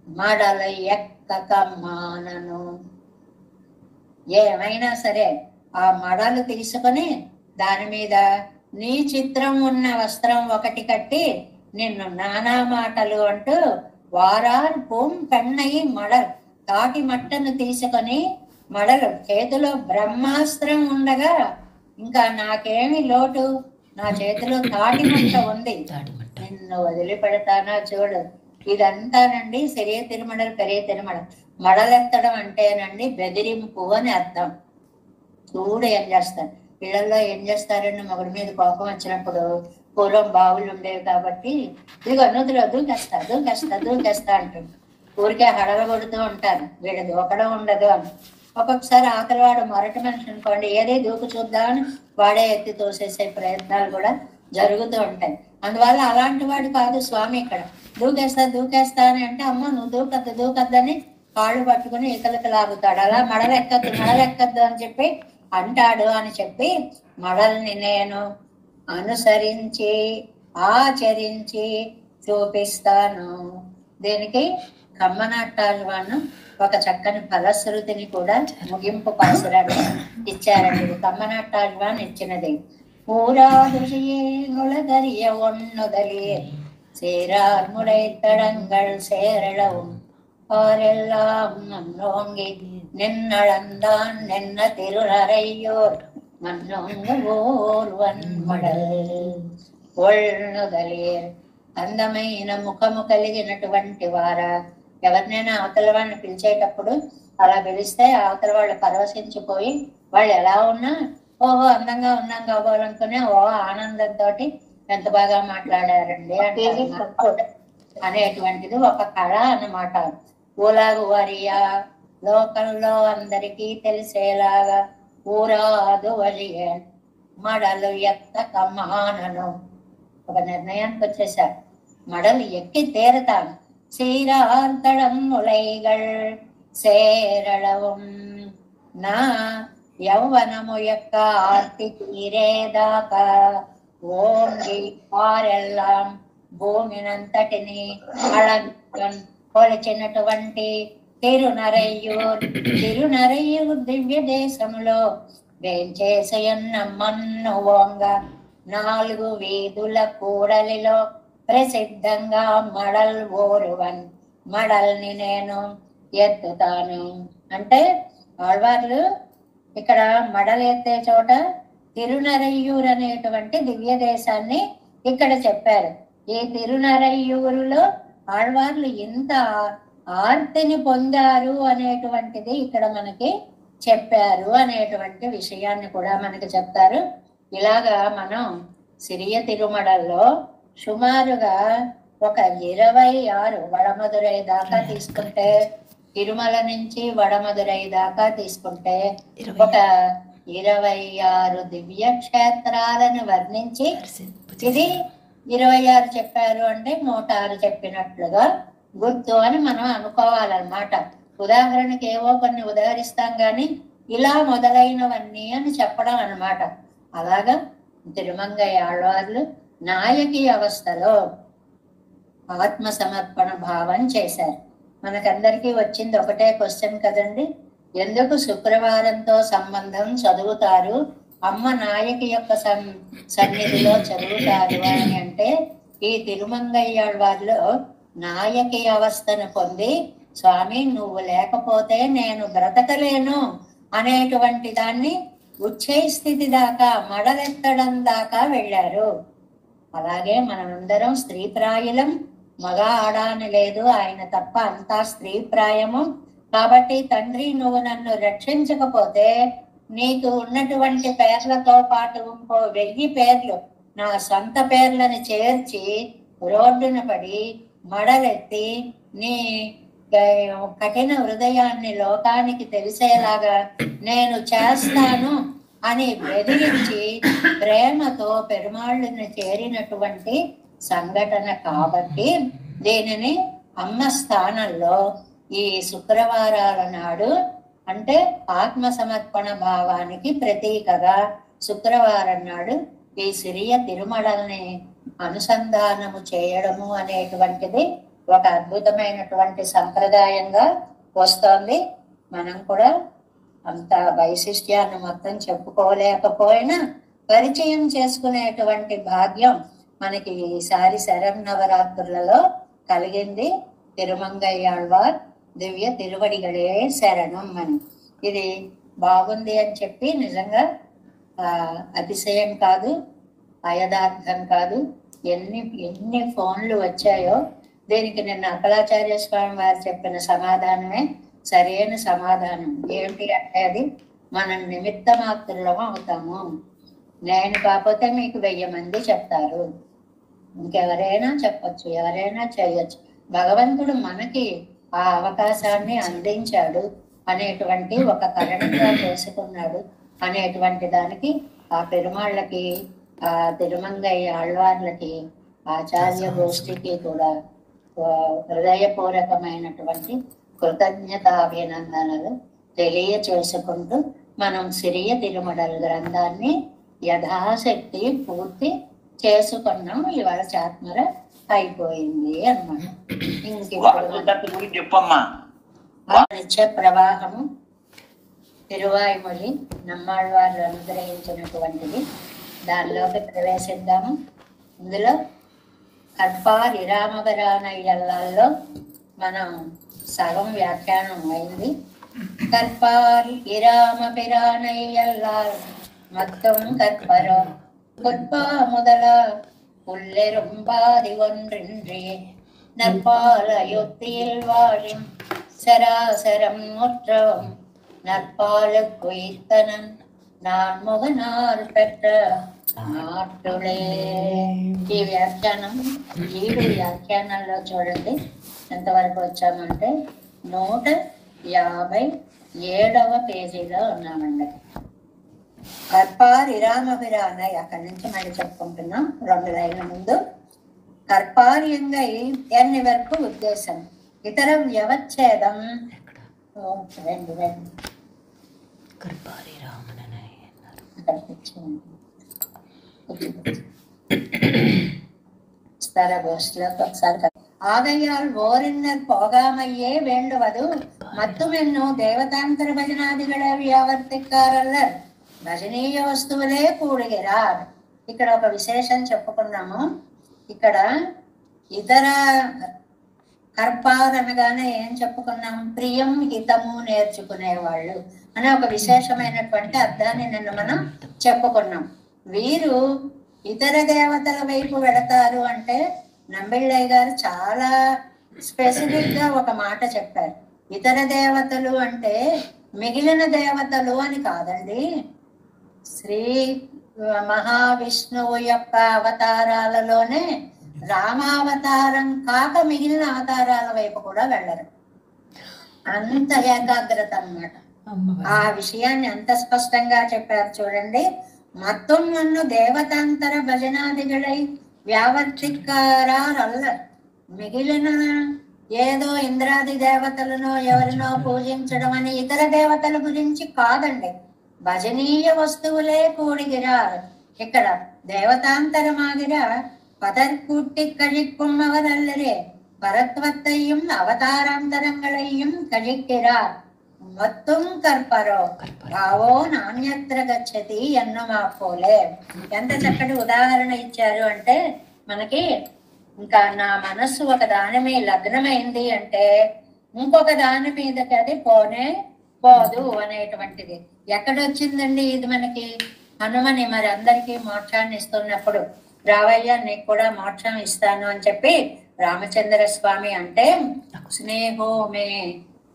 మడల ఎక్కక మానను. ఏమైనా సరే ఆ మడలు తీసుకొని దాని మీద నీ చిత్రం ఉన్న వస్త్రం ఒకటి కట్టి నిన్ను నానా మాటలు అంటూ వారార్ పూం పెన్నయి మడల్, తాటి మట్టను తీసుకొని మడలు చేతిలో బ్రహ్మాస్త్రం ఉండగా ఇంకా నాకేమి లోటు, నా చేతిలో తాటిమంట ఉంది, నిన్ను వదిలిపెడతానా చూడు. ఇదంతానండి సిరియ తిరుమడలు పెరియ తిరుమడ. మడలెత్తడం అంటేనండి బెదిరింపు అని అర్థం. చూడు ఏం చేస్తారు పిల్లల్లో, ఏం చేస్తారండి మొగుడి మీద కోపం వచ్చినప్పుడు. పూర్వం బావులు ఉండేవి కాబట్టి ఇదిగో నూతిలో దూకేస్తా దూకేస్తా దూకేస్తా అంటుంది. ఊరికే హడలగొడుతూ ఉంటారు, వీడు దూకడం ఉండదు అని. ఒక్కొక్కసారి ఆకలివాడు మొరటి మనిషి అనుకోండి, ఏదే దూకు చూద్దామని వాడే ఎత్తి తోసేసే ప్రయత్నాలు కూడా జరుగుతూ ఉంటాయి. అందువల్ల అలాంటి వాడు కాదు స్వామి ఇక్కడ. దూకేస్తా అని అంటే, అమ్మ నువ్వు దూకద్దని కాళ్ళు పట్టుకుని ఇకలకి లాగుతాడు. అలా మడలెక్కద్దు అని చెప్పి అంటాడు అని చెప్పి, మడల్ని నేను అనుసరించి ఆచరించి చూపిస్తాను. దీనికి కమ్మనాట్టాళ్వాను ఒక చక్కని ఫలశ్రుతిని కూడా ముగింపు పాసురాన్ని ఇచ్చారండి. కమ్మనాట్టాళ్వాన్ ఇచ్చినది. ஊராதுழியேனுலகறிய ஒண்ணுதலே சேரார் முளைத்தடங்கள் சேரளவும் பாரெல்லாம் மண்ணோங்கி நின்னளந்தான் நின்ன திருநரையோர் மண்ணோங்க ஓர்வன் மடல் ఒళ్ళుదలేర్. అందమైన ముఖము కలిగినటువంటి వారా. ఎవరినైనా అవతల వాళ్ళని పిలిచేటప్పుడు అలా పిలిస్తే అవతల వాళ్ళు పరవశించిపోయి వాళ్ళు ఎలా ఉన్నా ఓహో అందంగా ఉన్నాం కాబోలనుకునే ఓ ఆనందంతో ఎంత బాగా మాట్లాడారండి అనేటువంటిది ఒక కళ అన్నమాట. ఊలాగు వరియా లోకంలో అందరికీ తెలిసేలాగా ఊరాదు వలియ మడలు ఎత్త కమ్మానను ఒక నిర్ణయానికి వచ్చేసారు. మడలు ఎక్కి తీరతాను. சீரார்த்தடம் முளைகள் சேரளவும் నా యౌవనము యొక్క ఆర్తి తీరేదాకా ఓంగి వారెల్లాం భూమినంతటిని కొలిచినటువంటి తిరునరయ్యూర్ దివ్య దేశములో వేంచేసయన్నమ్మన్ను ఓంగ 4 వీధుల కూడలిలో ప్రసిద్ధంగా మడల్ ఓరువన్ మడల్ని నేను ఎత్తుతాను. అంటే ఆళ్వార్లు ఇక్కడ మడలు ఎత్తే చోట తిరునరయ్యూరు అనేటువంటి దివ్య దేశాన్ని ఇక్కడ చెప్పారు. ఈ తిరునరయ్యూరులో ఆళ్వార్లు ఇంత ఆర్తిని పొందారు అనేటువంటిది ఇక్కడ మనకి చెప్పారు అనేటువంటి విషయాన్ని కూడా మనకి చెప్తారు. ఇలాగా మనం సిరియ తిరుమడల్లో సుమారుగా ఒక 26 వడమదురై దాకా తీసుకుంటే, తిరుమల నుంచి వడమదురై దాకా తీసుకుంటే ఒక 26 దివ్య క్షేత్రాలను వర్ణించి ఇది 26 చెప్పారు అంటే 106 చెప్పినట్లుగా గుర్తు అని మనం అనుకోవాలన్నమాట. ఉదాహరణకి ఏవో కొన్ని ఉదాహరిస్తాం కానీ ఇలా మొదలైనవన్నీ అని చెప్పడం అన్నమాట. అలాగా తిరుమంగయ్య ఆళ్వార్లు నాయకి అవస్థలో ఆత్మ సమర్పణ భావం చేశారు. మనకందరికీ వచ్చింది ఒకటే క్వశ్చన్ కదండి, ఎందుకు శుక్రవారంతో సంబంధం చదువుతారు, అమ్మ నాయకి యొక్క సన్నిధిలో చదువుతారు అని అంటే, ఈ తిరుమంగయ్యాళ్వార్లు నాయకి అవస్థను పొంది స్వామి నువ్వు లేకపోతే నేను బ్రతకలేను అనేటువంటి దాన్ని ఉచ్ఛయ స్థితి దాకా మడలెత్తడం దాకా వెళ్ళారు. అలాగే మనమందరం స్త్రీ ప్రాయులం, మగ ఆడ అని లేదు, ఆయన తప్ప అంతా స్త్రీ ప్రాయము. కాబట్టి తండ్రి నువ్వు నన్ను రక్షించకపోతే నీకు ఉన్నటువంటి పేర్లతో పాటు ఇంకో 1000 పేర్లు నా సొంత పేర్లను చేర్చి రోడ్డున పడి మడలెత్తి నీ కఠిన హృదయాన్ని లోకానికి తెలిసేలాగా నేను చేస్తాను అని బెదిరించి ప్రేమతో పెరుమాళ్ళని చేరినటువంటి సంఘటన కాబట్టి దీనిని అమ్మ స్థానంలో ఈ శుక్రవారాల నాడు అంటే ఆత్మ సమర్పణ భావానికి ప్రతీకగా శుక్రవారం నాడు ఈ సిరియ తిరుమలని అనుసంధానము చేయడము అనేటువంటిది ఒక అద్భుతమైనటువంటి సంప్రదాయంగా వస్తోంది. మనం కూడా అంత వైశిష్ట్యాన్ని మొత్తం చెప్పుకోలేకపోయినా పరిచయం చేసుకునేటువంటి భాగ్యం మనకి ఈసారి శరన్నవరాత్రులలో కలిగింది. తిరుమంగయ్యాళ్వార్ దివ్య తిరువడిగలే శరణం అని. ఇది బాగుంది అని చెప్పి నిజంగా అతిశయం కాదు, అయదార్థం కాదు. ఎన్ని ఎన్ని ఫోన్లు వచ్చాయో దీనికి నిన్న అక్కలాచార్య స్వామి వారు చెప్పిన సమాధానమే సరైన సమాధానం. ఏమిటి అంటే అది మనం నిమిత్త మాత్రులం అవుతాము. నేను కాకపోతే మీకు 1000 మంది చెప్తారు, ఇంకెవరైనా చెప్పచ్చు, ఎవరైనా చేయొచ్చు. భగవంతుడు మనకి ఆ అవకాశాన్ని అందించాడు అనేటువంటి ఒక కారణంగా చేసుకున్నాడు అనేటువంటి దానికి ఆ పెరుమాళ్ళకి, ఆ తిరుమంగై ఆళ్వార్లకి, ఆచార్య గోష్ఠికి కూడా హృదయపూర్వకమైనటువంటి కృతజ్ఞతాభినందనలు తెలియచేసుకుంటూ మనం సిరియ తిరుమడల గ్రంథాన్ని యథాశక్తి పూర్తి చేసుకున్నాం. ఇవాళ చాత్మర అయిపోయింది అన్నమాట. నిత్య ప్రవాహము తిరువాయుమొழி నమ్మాళ్వారు అనుగ్రహించినటువంటిది. దానిలోకి ప్రవేశిద్దాము. ఇందులో కర్పారి రామవరానయ్యల్లో మనం సగం వ్యాఖ్యానం అయింది. கற்பார் இராம பிரானையல்லால் மத்தும் கற்பரோ கொற்பா முதலா புல்லெரும்பாதி ஒன்றின்றி நற்பால் அயோத்தியில் வாழும் சராசரம் முற்றவும் நற்பாலுக்கு உயிர்த்தனன் நான் முகனார் பெற்ற నాటులే. ఈ వ్యాఖ్యానం 7 వ్యాఖ్యానాల్లో చూడండి ఎంతవరకు వచ్చామంటే 157వ పేజీలో ఉన్నామండి. కర్పారి రామపిరానై అక్కడి నుంచి మళ్ళీ చెప్పుకుంటున్నాం. 2 లైన్ల ముందు కర్పార్యంగా ఎన్ని వరకు ఉద్దేశం ఇతర వ్యవచ్ఛేదం ஆகையால் ஓரின்னர் போகாமையே வேண்டுவது மத்துமென்னு தேவதாந்தர భజనాదిగళే వ్యావర్తికారల్లర్ భజనీయ వస్తువులే కూడిగిరార్. ఇక్కడ ఒక విశేషం చెప్పుకున్నాము. ఇక్కడ ఇతర కర్పార్ అనగానే ఏం చెప్పుకున్నాం? ప్రియం హితము నేర్చుకునేవాళ్ళు అనే ఒక విశేషమైనటువంటి అర్థాన్ని నిన్న మనం చెప్పుకున్నాం. వీరు ఇతర దేవతల వైపు వెళతారు అంటే నంబిళ్ళయ్య గారు చాలా స్పెసిఫిక్ గా ఒక మాట చెప్పారు. ఇతర దేవతలు అంటే మిగిలిన దేవతలు అని కాదండి. శ్రీ మహావిష్ణువు యొక్క అవతారాలలోనే రామావతారం కాక మిగిలిన అవతారాల వైపు కూడా వెళ్ళరు. అంత ఏకాగ్రత అన్నమాట. ఆ విషయాన్ని అంత స్పష్టంగా చెప్పారు చూడండి. మత్తం నన్ను దేవతాంతర భజనాదిగళై వ్యావర్తికారల్ల మిగిలిన ఏదో ఇంద్రాది దేవతలను ఎవరినో పూజించడం అని ఇతర దేవతల గురించి కాదండి. భజనీయ వస్తువులే కూడిగిరారు. ఇక్కడ దేవతాంతరమాగిర பதற்கூட்டி கழிக்கும்மவரல்லரே பரத்வத்தையும் அவதாராந்தரங்களையும் கழிக்கிறார். మొత్తం కర్పరో భావో నాణ్యత్ర గచ్చతి ఎన్నమా పోలే. ఎంత చక్కటి ఉదాహరణ ఇచ్చారు అంటే మనకి ఇంకా నా మనస్సు ఒక దాని మీద లగ్నమైంది అంటే ఇంకొక దాని మీదకి అది పోనే పోదు అనేటువంటిది ఎక్కడొచ్చిందండి ఇది మనకి? హనుమని మరి అందరికీ మోక్షాన్ని ఇస్తున్నప్పుడు రావయ్య నీకు కూడా మోక్షం ఇస్తాను అని చెప్పి రామచంద్ర స్వామి అంటే స్నేహో మే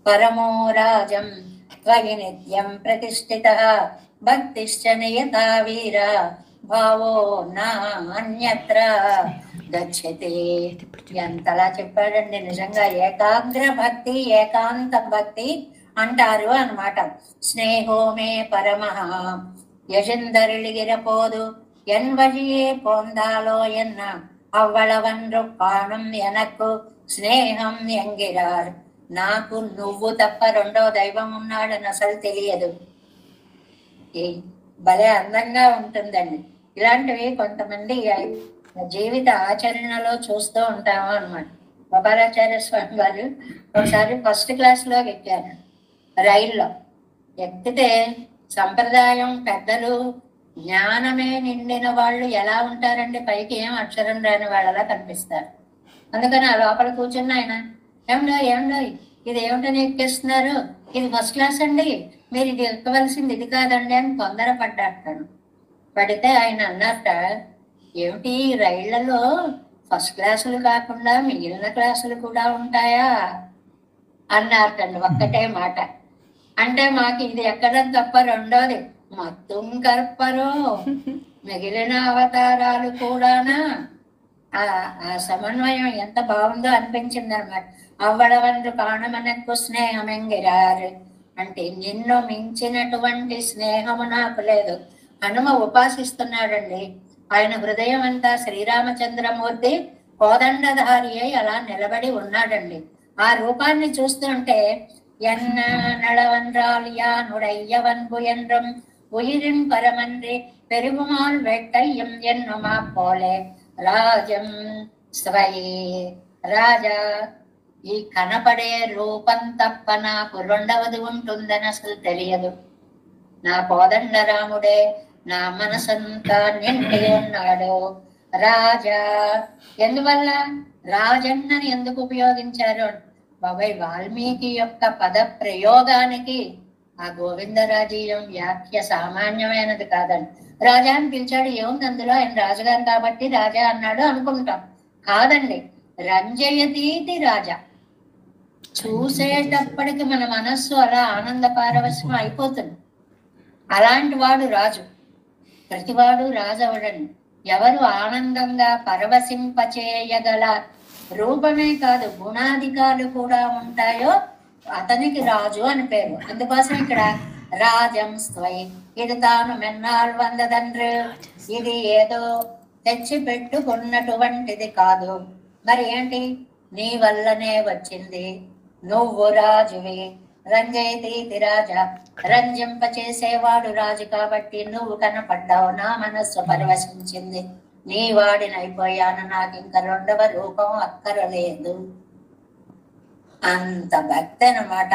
పరమో రాజం త్వయి నిత్యం ప్రతిష్ఠిత భక్తిశ్చ నియతా వీర భావో నా అన్యత్ర గచ్చతి. ఎంతలా చెప్పాడండి. నిజంగా ఏకాగ్ర భక్తి ఏకాంత భక్తి అంటారు అన్నమాట. స్నేహోమే పరమః యజందరిగిరపోదు என் வழியே போந்தாலோ என்ன அவ்வளவன்று காணும் எனக்கு స్నేహం ఎంగిరార్. నాకు నువ్వు తప్ప రెండో దైవం ఉన్నాడని అసలు తెలియదు. భలే అందంగా ఉంటుందండి. ఇలాంటివి కొంతమంది జీవిత ఆచరణలో చూస్తూ ఉంటాము అన్నమాట. గోపాలాచార్య స్వామి వారు ఒకసారి ఫస్ట్ క్లాస్ లో ఎక్కారు రైల్లో. ఎక్కితే సంప్రదాయం పెద్దలు జ్ఞానమే నిండిన వాళ్ళు ఎలా ఉంటారండి? పైకి ఏం అక్షరం రాని వాళ్ళలా కనిపిస్తారు. అందుకని ఆ లోపల కూర్చున్న ఆయన ఏంలో ఇది ఏమిటని ఎక్కేస్తున్నారు, ఇది ఫస్ట్ క్లాస్ అండి, మీరు ఇది ఎక్కవలసింది ఇది కాదండి అని తొందరపడ్డాడు. పడితే ఆయన అన్నట్ట, ఏమిటి రైళ్లలో ఫస్ట్ క్లాసులు కాకుండా మిగిలిన క్లాసులు కూడా ఉంటాయా అన్నారటండి ఒక్కటే మాట. అంటే మాకు ఇది ఎక్కడం తప్ప రెండోది మత్తుం కర్పరో, మిగిలిన అవతారాలు కూడానా. ఆ సమన్వయం ఎంత బాగుందో అనిపించింది అనమాట. అవ్వడవందు కాణమనకు స్నేహమెంగిరారు అంటే నిన్ను మించినటువంటి స్నేహము నాకు లేదు. హనుమ ఉపాసిస్తున్నాడండి. ఆయన హృదయం అంతా శ్రీరామచంద్రమూర్తి కోదండధారి అయి అలా నిలబడి ఉన్నాడండి. ఆ రూపాన్ని చూస్తుంటే ఎన్న నళవన్రాల్ యానుడయ్యవన్బు ఎండ్రం ఉయిరిన్ పరమన్రి పెరుగుమాల్ వెట్టయ్యం ఎన్నుమా పోలే రాజం స్వై. రాజా, ఈ కనపడే రూపం తప్ప నాకు రెండవది ఉంటుందని అసలు తెలియదు. నా కోదండరాముడే నా మనసంతా నిండి ఉన్నాడు. రాజా, ఎందువల్ల రాజన్నని ఎందుకు ఉపయోగించారు? బాబాయ్ వాల్మీకి యొక్క పద ప్రయోగానికి ఆ గోవిందరాజీయం వ్యాఖ్య సామాన్యమైనది కాదండి. రాజా అని పిలిచాడు, ఏముంది అందులో, ఆయన రాజుగారు కాబట్టి రాజా అన్నాడు అనుకుంటాం. కాదండి, రంజయతీతి రాజా. చూసేటప్పటికి మన మనస్సు అలా ఆనంద పారవశ్యం అయిపోతుంది. అలాంటి వాడు రాజు. ప్రతివాడు రాజు అవడండి. ఎవరు ఆనందంగా పరవశింపచేయగల రూపమే కాదు గుణాధికారులు కూడా ఉంటాయో అతనికి రాజు అని పేరు. అందుకోసం ఇక్కడ రాజం స్వై, ఇది తాను మెన్నాళ్ళు వందదండ్రు, ఇది ఏదో తెచ్చి పెట్టుకున్నటువంటిది కాదు. మరి ఏంటి, నీ వల్లనే వచ్చింది, నువ్వు రాజువి. రంజయతీతి రాజా, రంజింప చేసేవాడు రాజు కాబట్టి నువ్వు కనపడ్డావు, నా మనస్సు పరవశించింది, నీ వాడినైపోయాను, నాకు ఇంకా రెండవ రూపం అక్కరలేదు. అంత భక్తి అన్నమాట.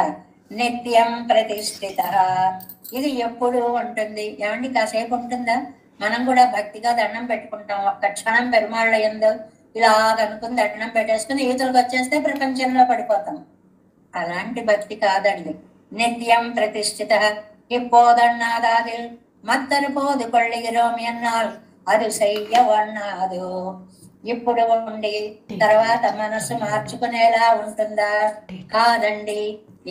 నిత్యం ప్రతిష్ఠిత, ఇది ఎప్పుడు ఉంటుంది ఏమండి? కాసేపు ఉంటుందా? మనం కూడా భక్తిగా దండం పెట్టుకుంటాం, ఒక్క క్షణం పెరుమాళ్ళ యందు ఇలాగనుకుని దండం పెట్టేసుకుని ఈతలకు వచ్చేస్తే ప్రపంచంలో పడిపోతాం. అలాంటి భక్తి కాదండి. నిత్యం ప్రతిష్ఠిత ఇప్పోదన్నాదాదిల్ మత్తరు పోదు కొళ్ళిగిరోమి అన్నాల్ అది చెయ్యవన్నాదు. ఇప్పుడు ఉండి తర్వాత మనసు మార్చుకునేలా ఉంటుందా? కాదండి,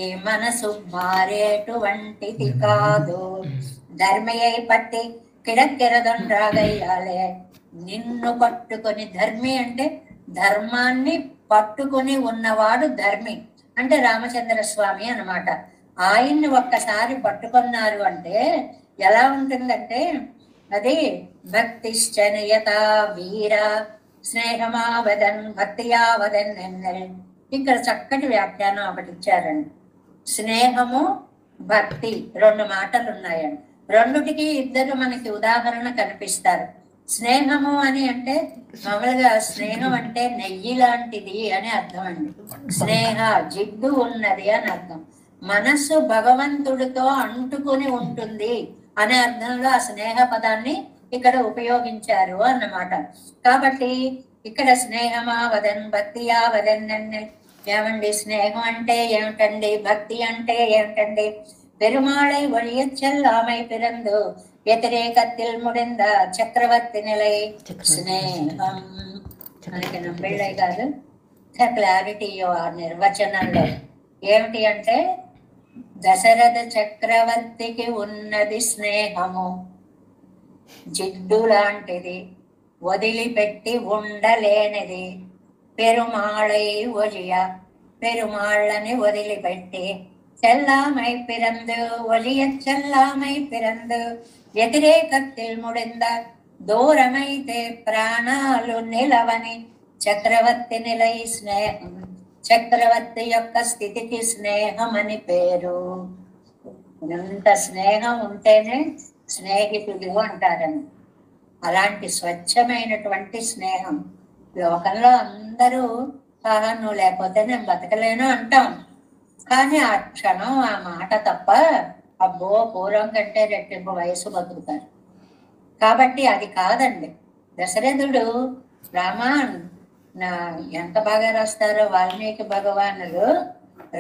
ఈ మనసు మారేటువంటిది కాదు. ధర్మయ్య పట్టి కిడక్కెరదొండ్రాగయ్యాలే, నిన్ను పట్టుకొని, ధర్మి అంటే ధర్మాన్ని పట్టుకొని ఉన్నవాడు ధర్మి అంటే రామచంద్ర స్వామి అన్నమాట. ఆయన్ని ఒక్కసారి పట్టుకున్నారు అంటే ఎలా ఉంటుందంటే, అది భక్తిశ్చనయత వీర స్నేహమావదన్ భక్తియావదన్ ఎన్నెల్. ఇక్కడ చక్కటి వ్యాఖ్యానం ఒకటి ఇచ్చారండి. స్నేహము భక్తి రెండు మాటలు ఉన్నాయండి. రెండుటికి ఇద్దరు మనకి ఉదాహరణ కనిపిస్తారు. స్నేహము అని అంటే మామూలుగా స్నేహం అంటే నెయ్యి లాంటిది అని అర్థం అండి. స్నేహ జిడ్డు ఉన్నది అని అర్థం. మనస్సు భగవంతుడితో అంటుకుని ఉంటుంది అనే అర్థంలో ఆ స్నేహ పదాన్ని ఇక్కడ ఉపయోగించారు అన్నమాట. కాబట్టి ఇక్కడ స్నేహమా వదన్ భక్తియా వదన్ అన్న ఏమండి? స్నేహం అంటే ఏమిటండి? భక్తి అంటే ఏమిటండి? పెరుమాళై ఒழிయచ్చెల్లామై పిరందు వ్యతిరేకత్తిల్ ముడింద చక్రవర్తి నిలై స్నేహం. మనకి నంబిళ్ళై కాదు, క్లారిటీ ఆ నిర్వచనంలో ఏమిటి అంటే, దశరథ చక్రవర్తికి ఉన్నది స్నేహము, జిడ్డు లాంటిది, వదిలిపెట్టి ఉండలేనిది. పెరుమాళై ఒழிయ, పెరుమాళ్ళని వదిలిపెట్టి, చెల్లామై పిరందు ఒలియ చెల్లామై పిరందు వ్యతిరేకత్తిల్ ముడింద దూరమైతే ప్రాణాలు నిలవని చక్రవర్తి నిలై స్నేహం. చక్రవర్తి యొక్క స్థితికి స్నేహం అని పేరు. ఇంత స్నేహం ఉంటేనే స్నేహితుడు అంటారని. అలాంటి స్వచ్ఛమైనటువంటి స్నేహం లోకంలో అందరూ నువ్వు లేకపోతే నేను బతకలేను అంటాం. కానీ ఆ క్షణం ఆ మాట తప్ప అబ్బో పూర్వం కంటే రెట్టింపు వయసు బతుకుతారు. కాబట్టి అది కాదండి. దశరథుడు రామాన్ ఎంత బాగా రాస్తారో వాల్మీకి భగవానులు.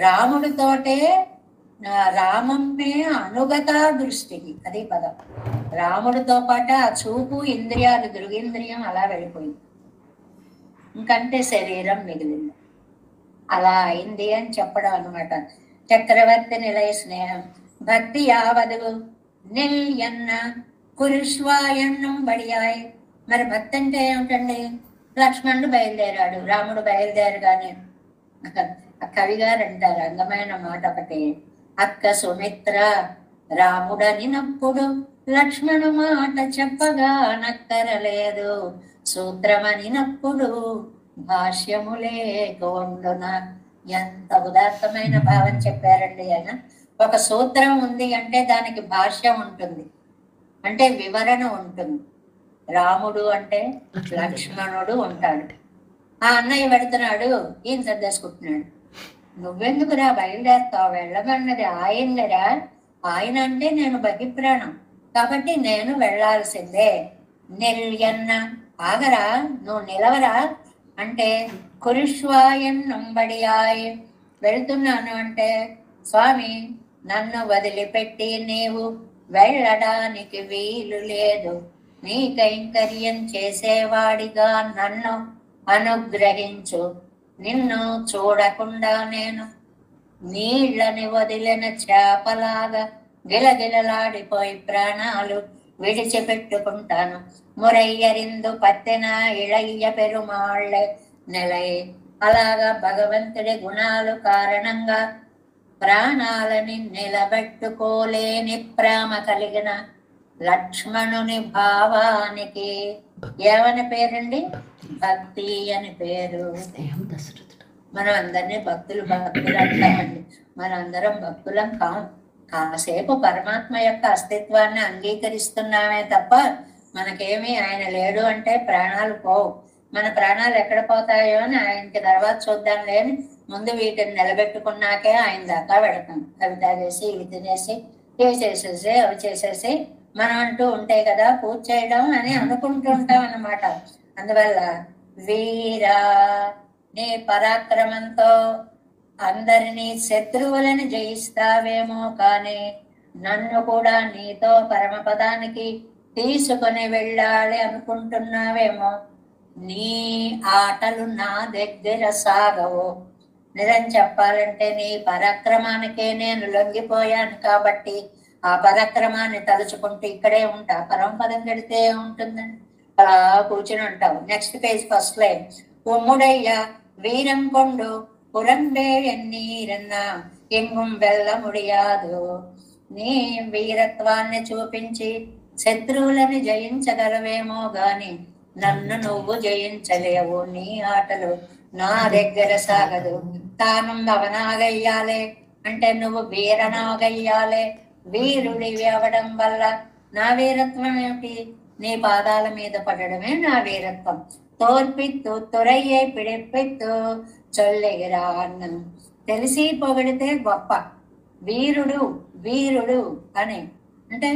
రాముడితోటే రామమ్మే అనుగత దృష్టికి, అది పదం. రాముడితో పాటు ఆ చూపు, ఇంద్రియాలు, దృగింద్రియం అలా వెళ్ళిపోయింది. ఇంకంటే శరీరం మిగిలింది. అలా అయింది అని చెప్పడం అనమాట. చక్రవర్తి నిలయ స్నేహం భక్తి యావదు నిల్ ఎన్న కురుష్వాయన్నం బడియాయ్. మరి భక్తి అంటే ఏమిటండి? లక్ష్మణుడు బయలుదేరాడు, రాముడు బయలుదేరగానే కవి గారు అంటారు అందమైన మాట ఒకటి, అక్క సుమిత్ర రాముడనినప్పుడు లక్ష్మణు మాట చెప్పగా నక్కరలేదు, సూత్రమనినప్పుడు భాష్యములే కొండున. ఎంత ఉదాత్తమైన భావం చెప్పారండి ఆయన. ఒక సూత్రం ఉంది అంటే దానికి భాష్యం ఉంటుంది, అంటే వివరణ ఉంటుంది. రాముడు అంటే లక్ష్మణుడు ఉంటాడు. ఆ అన్నయ్య పెడుతున్నాడు, ఈయన సర్దేసుకుంటున్నాడు. నువ్వెందుకురా బయలుదేరుతావు? వెళ్ళమన్నది ఆయనరా. ఆయన అంటే నేను బహిప్రాణం కాబట్టి నేను వెళ్లాల్సిందే. నిల్యన్న ఆగరా, నువ్వు నిలవరా అంటే కురుష్వాయన్నంబడియాయ్, వెళ్తున్నాను అంటే స్వామి నన్ను వదిలిపెట్టి నీవు వెళ్ళడానికి వీలు లేదు, నీ కైంకర్యం చేసేవాడిగా నన్ను అనుగ్రహించు, నిన్ను చూడకుండా నేను నీళ్ళని వదిలిన చేపలాగా గిలగిలలాడిపోయి ప్రాణాలు విడిచిపెట్టుకుంటాను. మురయ్యరిందు పత్తెన ఇళయ్య పెరుమాళ్ళే నెలై. అలాగా భగవంతుడి గుణాలు కారణంగా ప్రాణాలని నిలబెట్టుకోలేని ప్రేమ కలిగిన లక్ష్మణుని భావానికి ఏమని పేరండి? భక్తి అని పేరు. మనం అందరినీ భక్తులు అంటామండి. మనందరం భక్తులం కాం. కాసేపు పరమాత్మ యొక్క అస్తిత్వాన్ని అంగీకరిస్తున్నామే తప్ప మనకేమి ఆయన లేడు అంటే ప్రాణాలు పోవు. మన ప్రాణాలు ఎక్కడ పోతాయో అని ఆయనకి తర్వాత చూద్దాం లేని ముందు వీటిని నిలబెట్టుకున్నాకే ఆయన దాకా పెడతాం. అవి తాగేసి ఇవి తినేసి ఇవి చేసేసి అవి చేసేసి మనం అంటూ ఉంటే కదా పూజ చేయడం అని అనుకుంటూ ఉంటాం అన్నమాట. అందువల్ల వీరా నీ పరాక్రమంతో అందరినీ శత్రువులను జయిస్తావేమో కానీ నన్ను కూడా నీతో పరమపదానికి తీసుకొని వెళ్ళాలి అనుకుంటున్నావేమో. నీ ఆటలు నా దగ్గర సాగవు. నిజం చెప్పాలంటే నీ పరాక్రమానికే నేను లొంగిపోయాను కాబట్టి ఆ పరాక్రమాన్ని తలుచుకుంటూ ఇక్కడే ఉంటా. పరమపదం గడితే ఉంటుందండి, అలా కూర్చుని ఉంటావు. Next page first line. ఉమ్ముడయ్య వీరం కొండు పురంబే ఎన్నీరన్నా ఎంగుం వెళ్ళ ముడియాదు. నీ వీరత్వాన్ని చూపించి శత్రువులని జయించగలవేమో గాని నన్ను నువ్వు జయించలేవు. నీ ఆటలు నా దగ్గర సాగదు. తాను అవనాగయ్యాలే అంటే నువ్వు వీరనాగయ్యాలే. వీరుడివి అవడం వల్ల నా వీరత్వం ఏమిటి? నీ పాదాల మీద పడడమే నా వీరత్వం. తోర్పిత్తు తురయ్యే పిడిపిత్తు చొల్లెగిరా అన్నం. తెలిసి పొగిడితే గొప్ప. వీరుడు వీరుడు అని అంటే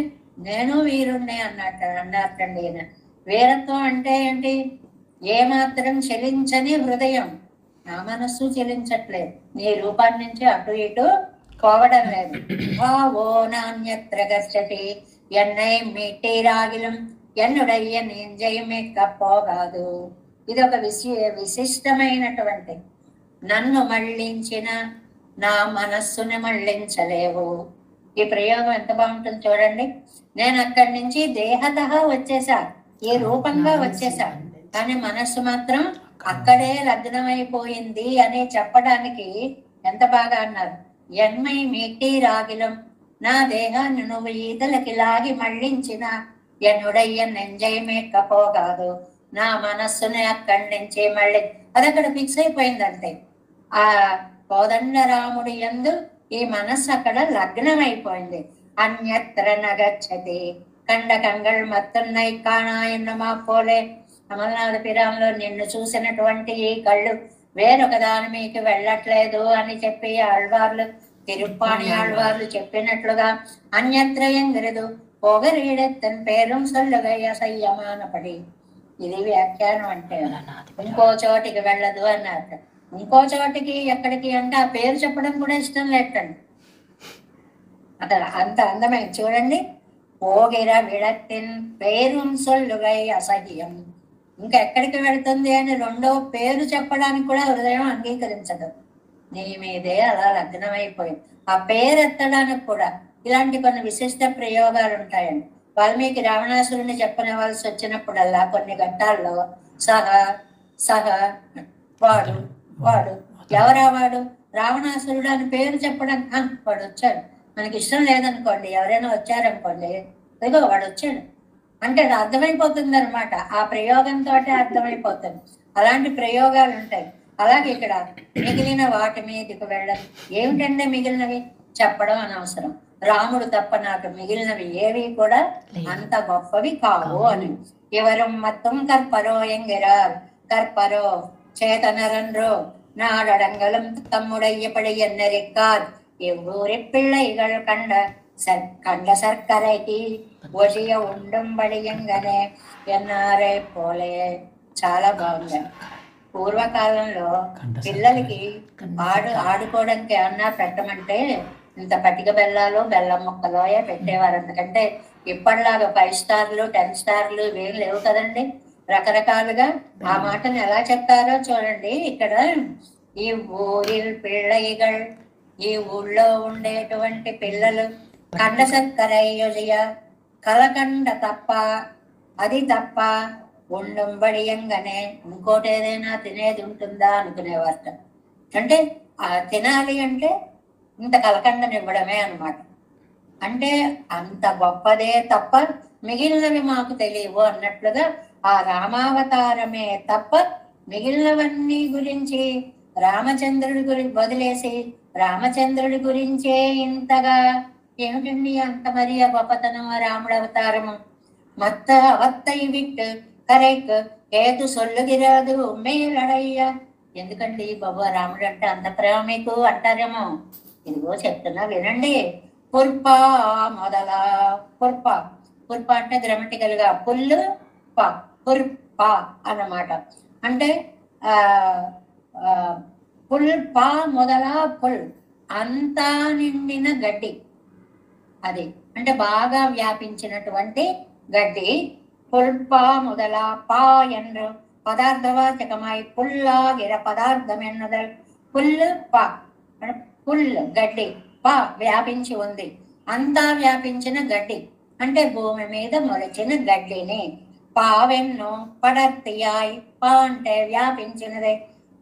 నేను వీరుణ్ణి అన్నట్టండి. వీరత్వం అంటే ఏంటి? ఏమాత్రం చలించని హృదయం. నా మనస్సు చలించట్లేదు, నీ రూపాన్ని నుంచి అటు ఇటు పోవడం లేదు. భావో నాణ్యత్ర గచ్చటి ఎన్నై మీటీరాగిలం ఎన్నుడయ్య నింజయమిక్క పోగాదు. ఇది ఒక విశిష్టమైనటువంటి, నన్ను మళ్ళించిన నా మనస్సుని మళ్ళించలేవు. ఈ ప్రయోగం ఎంత బాగుంటుంది చూడండి. నేను అక్కడి నుంచి దేహతః వచ్చేసా, ఈ రూపంగా వచ్చేసా, కానీ మనస్సు మాత్రం అక్కడే లగ్నమైపోయింది అని చెప్పడానికి ఎంత బాగా అన్నారు. ఎన్మై మీటి రాగిలం, నా దేహాన్ని నువ్వు ఈతలకి లాగి మళ్ళించిన ఎన్నుడయ్య నెంజయమేకపోగాదు. నా మనస్సుని అక్కడి నుంచి మళ్ళీ అది అక్కడ ఫిక్స్ అయిపోయిందంటే ఆ కోదండరాముడి యందు ఈ మనస్సు అక్కడ లగ్నమైపోయింది. అన్యత్ర నగచ్చతి కండ కంగళ్ మత్తున్నై కాణాయన్నమా పోలే. అమర్నాథ పిరాంలో నిన్ను చూసినటువంటి ఈ కళ్ళు వేరొక దాని మీకు వెళ్ళట్లేదు అని చెప్పి ఆళ్వార్లు, తిరుప్పాణి ఆళ్వార్లు చెప్పినట్లుగా అన్యత్రయం గిరదు పొగరీడెత్తన్ పేరుం సొల్లుగయ్య సయ్యమానపడి. ఇది వ్యాఖ్యానం అంటే ఇంకో చోటికి వెళ్ళదు అన్నారు. ఇంకో చోటికి ఎక్కడికి అంటే ఆ పేరు చెప్పడం కూడా ఇష్టం లేటండి. అక్కడ అంత అందమైన చూడండి. పోగిర విడత్తిన్ పేరుం సొల్లుగై అసహ్యం. ఇంకా ఎక్కడికి వెళుతుంది అని రెండో పేరు చెప్పడానికి కూడా హృదయం అంగీకరించదు. నీ మీదే అలా లగ్నమైపోయింది. ఆ పేరు ఎత్తడానికి కూడా ఇలాంటి కొన్ని విశిష్ట ప్రయోగాలు ఉంటాయండి. వాల్మీకి రావణాసురుని చెప్పనవలసి వచ్చినప్పుడల్లా కొన్ని ఘట్టాల్లో సహ సహ వాడు వాడు ఎవరా వాడు రావణాసురుడు అని పేరు చెప్పడానికి వాడు వచ్చాడు. మనకి ఇష్టం లేదనుకోండి, ఎవరైనా వచ్చారనుకోండి, ఇదిగో వాడు వచ్చాడు అంటే అది అర్థమైపోతుంది అనమాట. ఆ ప్రయోగంతో అర్థమైపోతుంది. అలాంటి ప్రయోగాలు ఉంటాయి. అలాగే ఇక్కడ మిగిలిన వాటి మీదకి వెళ్ళదు. ఏమిటంటే మిగిలినవి చెప్పడం అనవసరం. రాముడు తప్ప నాకు మిగిలినవి ఏవి కూడా అంత గొప్పవి కావు అని. ఎవరు మొత్తం కర్పరో ఎంగిరార్ కర్పరో చేతనరన్రో నాడడంగలం తమ్ముడయ్యపడి ఎన్నరిక్కార్ ఎవ్వూరి పిళ్ళైகள் కండ సర్కరైకి ఒజియ ఉండంబడియంగనే ఎన్నారే పోలే. చాలా బాగుంది. పూర్వకాలంలో పిల్లలకి ఆడుకోవడానికి ఏమన్నా పెట్టమంటే ఇంత పటిక బెల్లాలు బెల్లం ముక్కలో పెట్టేవారు. ఎందుకంటే ఇప్పటిలాగా 5 స్టార్లు 10 స్టార్లు ఇవేం లేవు కదండి. రకరకాలుగా ఆ మాటను ఎలా చెప్తారో చూడండి. ఇక్కడ ఈ ఊరి పిళ్ళైகள், ఈ ఊళ్ళో ఉండేటువంటి పిల్లలు కండ సక్కరయ్య కలకండ తప్ప అది తప్ప ఉండంబడియంగానే ఇంకోటి ఏదైనా తినేది ఉంటుందా అనుకునేవారట. అంటే తినాలి అంటే ఇంత కలకండనివ్వడమే అనమాట. అంటే అంత గొప్పదే తప్ప మిగిలినవి మాకు తెలియవు అన్నట్లుగా ఆ రామావతారమే తప్ప మిగిలినవన్నీ గురించి రామచంద్రుడి గురించి వదిలేసి రామచంద్రుడి గురించే ఇంతగా ఏమిటండి అంత మరి ఆ గొప్పతనం రాముడు అవతారము. మత్త అవత్తై విట్టు కరెక్ట్ ఏదు సొల్లుగిరాదు మేలడయ్య. ఎందుకండి బాబు రాముడు అంటే అంత ప్రేమ మీకు అంటారేమో. ఇదిగో చెప్తున్నా వినండి. పుర్ప మొదల పుర్ప పుర్ప అంటే గ్రామటికల్ గా పుల్లు ప పుర్ప అన్నమాట. అంటే పుల్ప మొదల పుల్ అంతా నిండిన గడ్డి. అది అంటే బాగా వ్యాపించినటువంటి గడ్డి. పుల్ప మొదల పా ఎన్ను పదార్థవాచకమై పుల్లాగిర పదార్థం ఎన్నదల్ పుల్లు ప పుల్ గడ్డి పా వ్యాపించి ఉంది. అంతా వ్యాపించిన గడ్డి అంటే భూమి మీద మొలిచిన గడ్డిని. పావెన్ను పడర్తియాయి పా అంటే వ్యాపించినదే.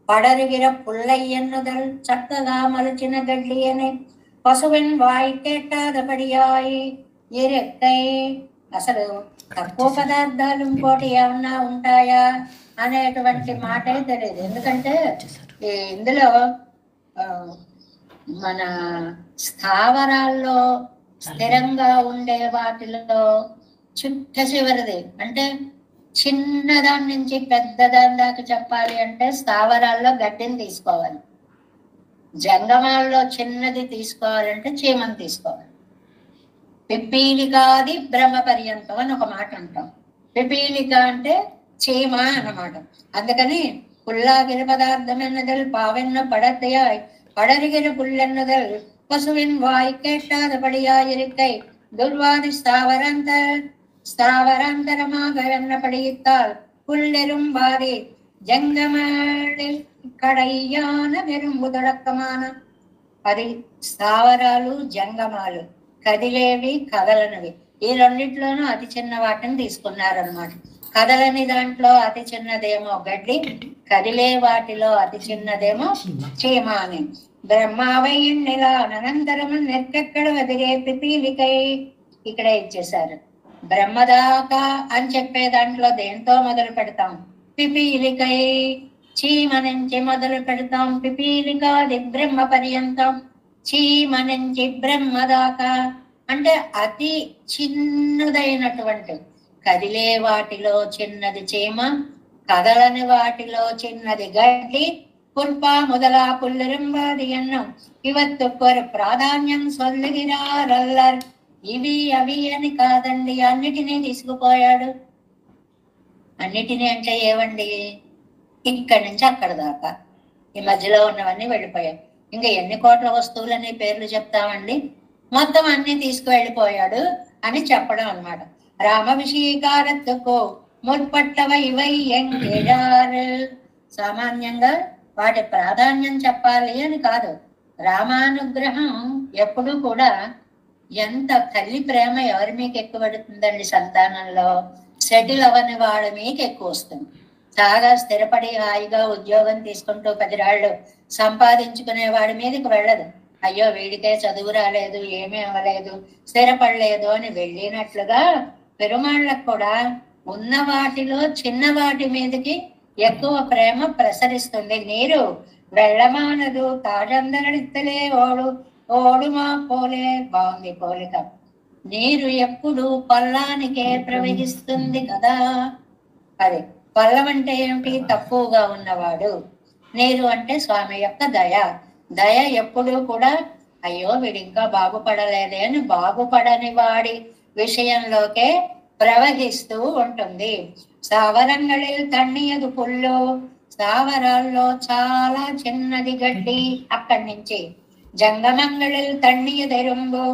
పడరుగిర పుల్లయ్యన్నుదల్ చక్కగా మలిచిన గడ్డి అని. పశువిన్ వాయి కేటాదపడియాయి ఎరెక్కై. అసలు తక్కువ పదార్థాలు ఇంకోటి ఏమన్నా ఉంటాయా అనేటువంటి మాటే తెలియదు. ఎందుకంటే ఇందులో మన స్థావరాల్లో స్థిరంగా ఉండే వాటిలో చుట్ట చివరిది అంటే చిన్నదాని నుంచి పెద్దదాని దాకా చెప్పాలి అంటే స్థావరాల్లో గడ్డిని తీసుకోవాలి. జంగమాల్లో చిన్నది తీసుకోవాలంటే చీమను తీసుకోవాలి. పిపీలికాది బ్రహ్మ పర్యంతం అని ఒక మాట అంటాం. పిపీలిక అంటే చీమ అన్నమాట. అందుకని పుల్లాగిరి పదార్థం ఎన్నదల్ పావెన్న పడతయాయ్ పడరిగిరి పుల్లెన్నదల్ పశువిన్ వాయి కేటాదపడియాయిరికై దుర్వాది స్థావరాంతరమాగరన్న పడియిత్తాల్ పుల్లెరుంబాది జంగమాళిల్ కడయ్యాన వెరుంబు దొడక్కమాన. అది స్థావరాలు జంగమాలు, కదిలేవి కదలనివి. ఈ రెండిట్లోనూ అతి చిన్న వాటిని తీసుకున్నారనమాట. కదలని దాంట్లో అతి చిన్నదేమో గడ్డి, కదిలే వాటిలో అతి చిన్నదేమో చీమ అని. బ్రహ్మావయ్యిండిలా అనంతరము నెక్కెక్కడ వదిలే పిపీలికై. ఇక్కడే ఇచ్చేశారు. బ్రహ్మదాకా అని చెప్పే దాంట్లో దేంతో మొదలు పెడతాం? పిపీలికై. చీమ నుంచి మొదలు పెడతాం. పిపీలికాది బ్రహ్మ పర్యంతం. చీమ నుంచి బ్రహ్మదాకా అంటే అతి చిన్నదైనటువంటి కదిలే వాటిలో చిన్నది చీమ, కదలని వాటిలో చిన్నది గడ్డి. పుల్ప మొదల పుల్లరింబాది అన్నం ఇవత్తు కొరు ప్రాధాన్యం సొల్లుగిరారల్లర్. ఇవి అవి అని కాదండి, అన్నిటినీ తీసుకుపోయాడు. అన్నిటినీ అంటే ఏవండి? ఇక్కడి నుంచి అక్కడ దాకా. ఈ మధ్యలో ఉన్నవన్నీ వెళ్ళిపోయాయి. ఇంకా ఎన్ని కోట్ల వస్తువులని పేర్లు చెప్తామండి, మొత్తం అన్ని తీసుకువెళ్ళిపోయాడు అని చెప్పడం అన్నమాట. రామ విషయకారత్తుకో ముற்பట్టవై వై ఎంగిడారు. సామాన్యంగా వాటి ప్రాధాన్యం చెప్పాలి అని కాదు. రామానుగ్రహం ఎప్పుడు కూడా, ఎంత తల్లి ప్రేమ ఎవరి మీకు ఎక్కువ పడుతుందండి సంతానంలో? సెటిల్ అవ్వని వాడి మీకు ఎక్కువ వస్తుంది. చాలా స్థిరపడి హాయిగా ఉద్యోగం తీసుకుంటూ 10 రాళ్ళు సంపాదించుకునే వాడి మీదకి వెళ్ళదు. అయ్యో వీడికే చదువు రాలేదు, ఏమీ అవ్వలేదు, స్థిరపడలేదు అని వెళ్ళినట్లుగా పెరుమాళ్ళకు కూడా ఉన్న వాటిలో చిన్న వాటి మీదకి ఎక్కువ ప్రేమ ప్రసరిస్తుంది. నీరు వెళ్ళమానదు తాజందరిత్తలే ఓడు ఓడు మా పోలే. బాగుంది పోలిక. నీరు ఎప్పుడు పల్లానికే ప్రవహిస్తుంది కదా. అది పల్లం అంటే ఏమిటి? తక్కువగా ఉన్నవాడు. నీరు అంటే స్వామి యొక్క దయ. దయ ఎప్పుడు కూడా అయ్యో వీడు ఇంకా బాగుపడలేదే అని బాగుపడని వాడి విషయంలోకే ప్రవహిస్తూ ఉంటుంది. స్థావరంగళిల్ తన్నీయదు పుల్లు. స్థావరాల్లో చాలా చిన్నది గడ్డి, అక్కడి నుంచి జంగమంగళిల్ తన్నీయదెరుంబు.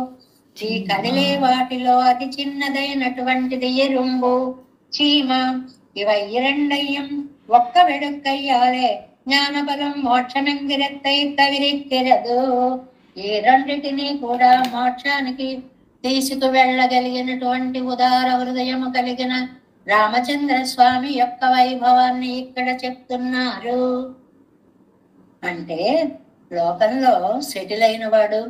ఈ కదిలే వాటిలో అతి చిన్నదైనటువంటిది ఎరుంబు, చీమ. ఇవ ఇరండయ్యం ఒక్క వెడుక్కయ్యాలే జ్ఞానబలం మోక్షమెంగిరెత్తై తవిరెక్కిరదు. ఈ రెండిటిని కూడా మోక్షానికి తీసుకు వెళ్ళగలిగినటువంటి ఉదార హృదయము కలిగిన రామచంద్ర స్వామి యొక్క వైభవాన్ని ఇక్కడ చెప్తున్నారు. అంటే లోకంలో సెటిల్ అయిన వాడు,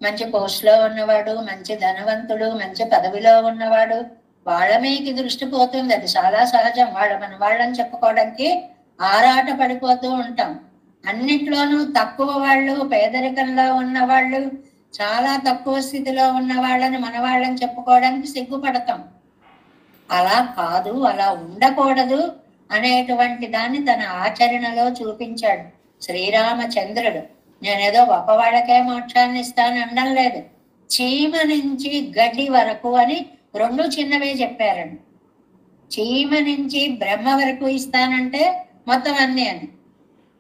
మంచి పోస్ట్ లో ఉన్నవాడు, మంచి ధనవంతుడు, మంచి పదవిలో ఉన్నవాడు, వాళ్ళ మీకి దృష్టి పోతుంది. అది చాలా సహజం. మన వాళ్ళని చెప్పుకోవడానికి ఆరాట పడిపోతూ ఉంటాం. అన్నిట్లోనూ తక్కువ వాళ్ళు, పేదరికంలో ఉన్న వాళ్ళు, చాలా తక్కువ స్థితిలో ఉన్న వాళ్ళని మన వాళ్ళని చెప్పుకోవడానికి సిగ్గుపడతాం. అలా కాదు, అలా ఉండకూడదు అనేటువంటి దాన్ని తన ఆచరణలో చూపించాడు శ్రీరామచంద్రుడు. నేనేదో ఒక వాళ్ళకే మోక్షాన్ని ఇస్తాను అనడం లేదు. చీమ నుంచి గడ్డి వరకు అని 2 చిన్నవే చెప్పారండి. చీమ నుంచి బ్రహ్మ వరకు ఇస్తానంటే మొత్తం అన్నీ అని.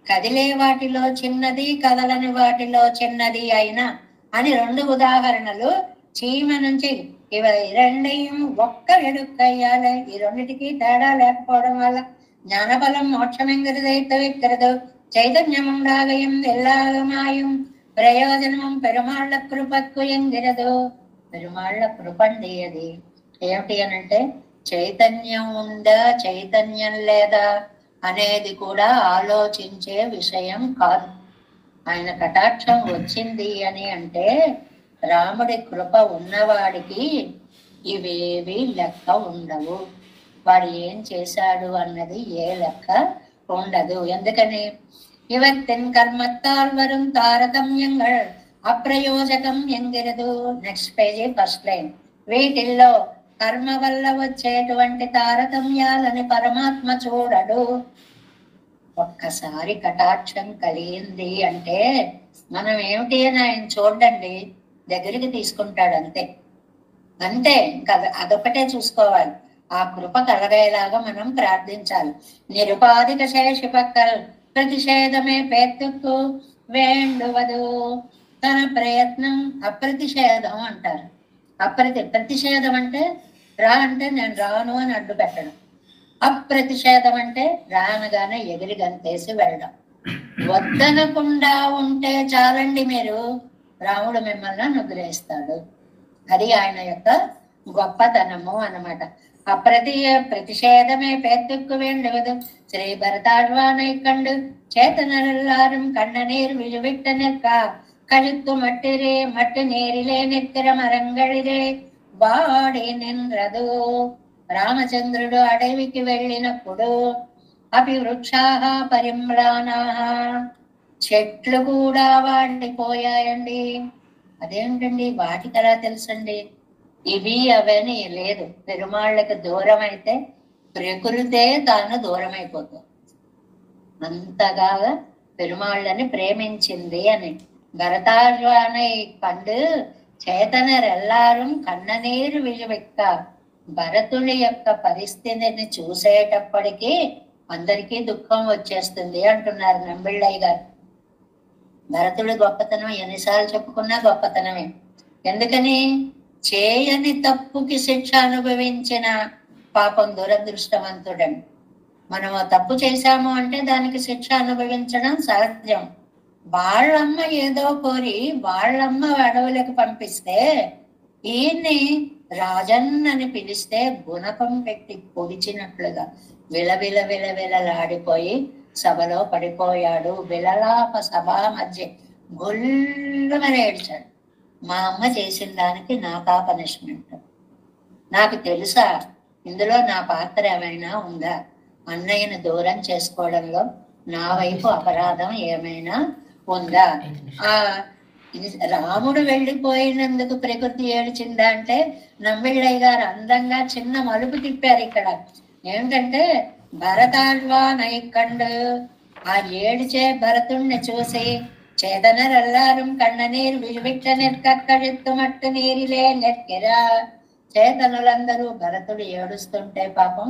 కదిలే వాటిలో చిన్నది, కదలని వాటిలో చిన్నది అయినా అని 2 ఉదాహరణలు. చీమ నుంచి ఇవ రెండయ్యం ఒక్క ఎడుక్కయ్యాలి. ఈ రెండిటికి తేడా లేకపోవడం వల్ల జ్ఞానబలం మోక్షమెంగిరిదైతే ఎక్కరదు. చైతన్యముండాగయం ఎల్లాగమాయం ప్రయోజనం పెరుమాళ్ళ కృపకు ఎంగిరదు. పెరుమాళ్ళ కృపండి అది. ఏమిటి అనంటే చైతన్యం ఉందా, చైతన్యం లేదా అనేది కూడా ఆలోచించే విషయం కాదు. ఆయన కటాక్షం వచ్చింది అని అంటే రాముడి కృప ఉన్నవాడికి ఇవేవి లెక్క ఉండవు. వాడు ఏం చేశాడు అన్నది ఏ లెక్క ఉండదు. ఎందుకని ఇవత్తిన్ కర్మత్తాల్ వரும் తారతమ్యంగళ్ అప్రయోజకం ఎంగిరదు. Next page first line. వీటిల్లో కర్మ వల్ల వచ్చేటువంటి తారతమ్యాలని పరమాత్మ చూడడు. ఒక్కసారి కటాక్షం కలిగింది అంటే మనం ఏమిటి అని ఆయన చూడండి, దగ్గరికి తీసుకుంటాడు. అంతే అంతే ఇంకా అదొకటే చూసుకోవాలి. ఆ కృప కలగేలాగా మనం ప్రార్థించాలి. నిరుపాధిక శేషి పక్కల్ ప్రతిషేధమే పేర్తుకు వేండువదు. తన ప్రయత్నం అప్రతిషేధం అంటారు. ప్రతిషేధం అంటే రా అంటే నేను రాను అని అడ్డు పెట్టడం. అప్రతిషేధం అంటే రానగానే ఎగిరి గంతేసి వెళ్ళడం. వద్దనకుండా ఉంటే చాలండి మీరు, రాముడు మిమ్మల్ని అనుగ్రహిస్తాడు. అది ఆయన యొక్క గొప్పతనము అన్నమాట. ప్రతిషేధమే పేర్తుకు వేండువదు. శ్రీ భరతాழ்వాனை கண்டு சேத்தனரெல்லாரும் கண்ணநீர் விழுவிட்ட நிற்க கழுத்து மட்டு நேரிலே நிற்கிற మరంగళిరే వాడి నిన్రదు. రామచంద్రుడు అడవికి వెళ్ళినప్పుడు అపి వృక్షాః పరిమ్లానాః, చెట్లు కూడా వాడిపోయాయండి. అదేంటండి వాటికి ఎలా తెలుసండి? ఇవి అవని లేదు. పెరుమాళ్ళకి దూరం అయితే ప్రకృతే తాను దూరం అయిపోతుంది. అంతగా పెరుమాళ్ళని ప్రేమించింది అని. భరతాழ்వాனை కண்டு చేతనర్ ఎల్లారం కన్ననీరు విలువెక్క. భరతుడి యొక్క పరిస్థితిని చూసేటప్పటికీ అందరికీ దుఃఖం వచ్చేస్తుంది అంటున్నారు నంబిళ్ళయ్య గారు. భరతుడి గొప్పతనం ఎన్నిసార్లు చెప్పుకున్నా గొప్పతనమే. ఎందుకని? చేయని తప్పుకి శిక్ష అనుభవించిన పాపం దురదృష్టవంతుడని. మనం తప్పు చేశాము అంటే దానికి శిక్ష అనుభవించడం సహజం. వాళ్ళమ్మ ఏదో కోరి వాళ్ళమ్మ అడవులకు పంపిస్తే ఈయన్ని రాజన్ అని పిలిస్తే గుణపం పెట్టి పొడిచినట్లుగా విలవిల విలవిలలాడిపోయి సభలో పడిపోయాడు. విలలాప సభా మధ్య గొల్లుమని ఏడ్చాడు. మా అమ్మ చేసిన దానికి నాకా పనిష్మెంట్? నాకు తెలుసా ఇందులో నా పాత్ర ఏమైనా ఉందా? అన్నయ్యను దూరం చేసుకోవడంలో నా వైపు అపరాధం ఏమైనా ఉందా? ఆ రాముడు వెళ్ళిపోయినందుకు ప్రకృతి ఏడ్చిందా అంటే నమ్మిళ్ళయ్య గారు అందంగా చిన్న మలుపు తిప్పారు ఇక్కడ. ఏమిటంటే భరతాళ్వానైకండు ఆ ఏడిచే భరతుణ్ణి చూసి చేతనరెల్లారం కണ്ണనీరు విడివిట్ట నెక్కక్కడెత్తు మట్టు నీరిలే నెక్కిరా. చేతనులందరూ భరతుడు ఏడుస్తుంటే పాపం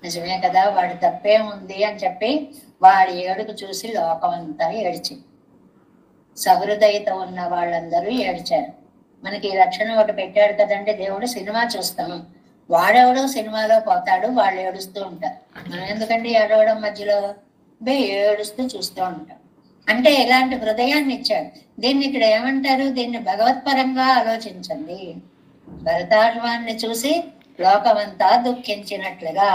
నిజమే కదా, వాడి తప్పే ఉంది అని చెప్పి వాడి ఏడుకు చూసి లోకమంతా ఏడ్చింది. సహృదయత ఉన్న వాళ్ళందరూ ఏడ్చారు. మనకి ఈ లక్షణం ఒకటి పెట్టాడు కదండి దేవుడు. సినిమా చూస్తాము, వాడెవడో సినిమాలో పోతాడు, వాళ్ళు ఏడుస్తూ ఉంటారు. మనం ఎందుకండి ఏడవడం మధ్యలో ఏడుస్తూ చూస్తూ ఉంటాం. అంటే ఇలాంటి హృదయాన్ని ఇచ్చాడు. దీన్ని ఇక్కడ ఏమంటారు? దీన్ని భగవత్పరంగా ఆలోచించండి. భరతాళ్వాన్ని చూసి లోకమంతా దుఃఖించినట్లుగా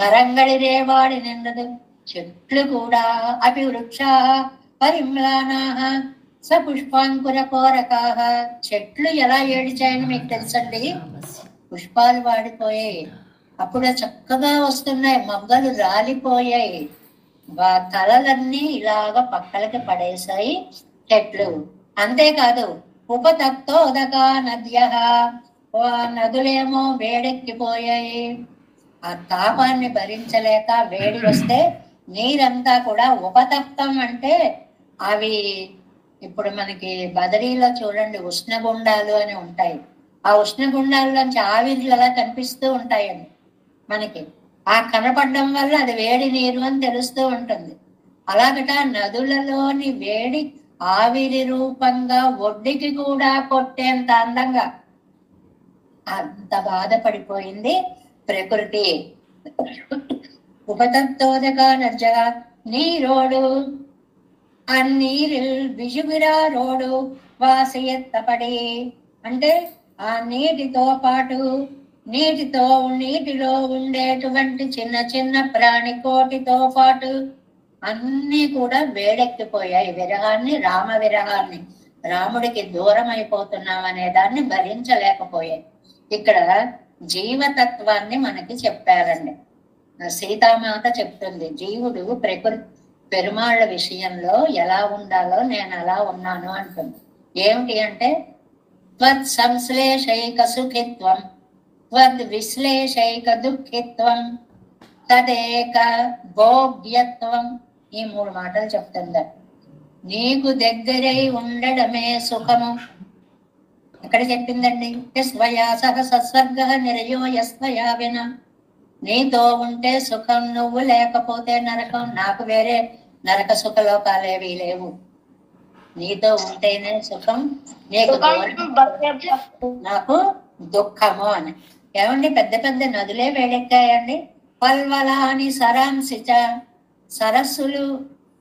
మరంగళి రేవాడి నిండదు చెట్లు కూడా అపి వృక్షా పరిమ్లానాః సపుష్పాంకుర కోరకాః. చెట్లు ఎలా ఏడిచాయని మీకు తెలుసండి? పుష్పాలు వాడిపోయాయి, అప్పుడు చక్కగా వస్తున్నాయి, మొగ్గలు రాలిపోయాయి, తలలన్నీ ఇలాగ పక్కలకి పడేశాయి చెట్లు. అంతేకాదు ఉపతప్తోదకా నద్యః, నదులేమో వేడెక్కిపోయాయి. ఆ తాపాన్ని భరించలేక వేడి వస్తే నీరంతా కూడా ఉపతప్తం అంటే అవి ఇప్పుడు మనకి బదరీలో చూడండి ఉష్ణగుండాలు అని ఉంటాయి. ఆ ఉష్ణగుండాల్లోంచి ఆవిర్లు అలా కనిపిస్తూ ఉంటాయండి మనకి. ఆ కనపడడం వల్ల అది వేడి నీరు అని తెలుస్తూ ఉంటుంది. అలాగట నదులలోని వేడి ఆవిరి రూపంగా ఒడ్డుకి కూడా కొట్టేంత అందంగా అంత బాధపడిపోయింది ప్రకృతి. ఉపతప్తోదకా నజ్జ నీరోడు అన్నీరిల్ విజుగిరారోడు వాసయత్తపడి. అంటే ఆ నీటితో పాటు నీటిలో ఉండేటువంటి చిన్న చిన్న ప్రాణి కోటితో పాటు అన్నీ కూడా వేడెక్కిపోయాయి. విరహాన్ని, రామ విరహాన్ని, రాముడికి దూరం అయిపోతున్నాం అనే దాన్ని భరించలేకపోయాయి. ఇక్కడ జీవతత్వాన్ని మనకి చెప్పారండి. సీతామాత చెప్తుంది, జీవుడు ప్రకృతి పెరుమాళ్ళ విషయంలో ఎలా ఉండాలో నేను అలా ఉన్నాను అంటుంది. ఏమిటి అంటే త్వత్ సంశ్లేషైక సుఖిత్వం, త్వద్ విశ్లేషైక దుఃఖిత్వం, తదేక భోగ్యత్వం. ఈ 3 మాటలు చెప్తుందా. నీకు దగ్గరై ఉండడమే సుఖము. ఎక్కడ చెప్పిందండి? యస్వయా సహ సత్స్వర్గ నిరయో యస్వయా విన. నీతో ఉంటే సుఖం, నువ్వు లేకపోతే నరకం. నాకు వేరే నరక సుఖలోకాలేవి లేవు. నీతో ఉంటేనే సుఖం, నీకు నాకు దుఃఖము అని. ఏమండి పెద్ద పెద్ద నదులే వేడెక్కాయండి. పల్వలాని సరాంశిచ, సరస్సులు,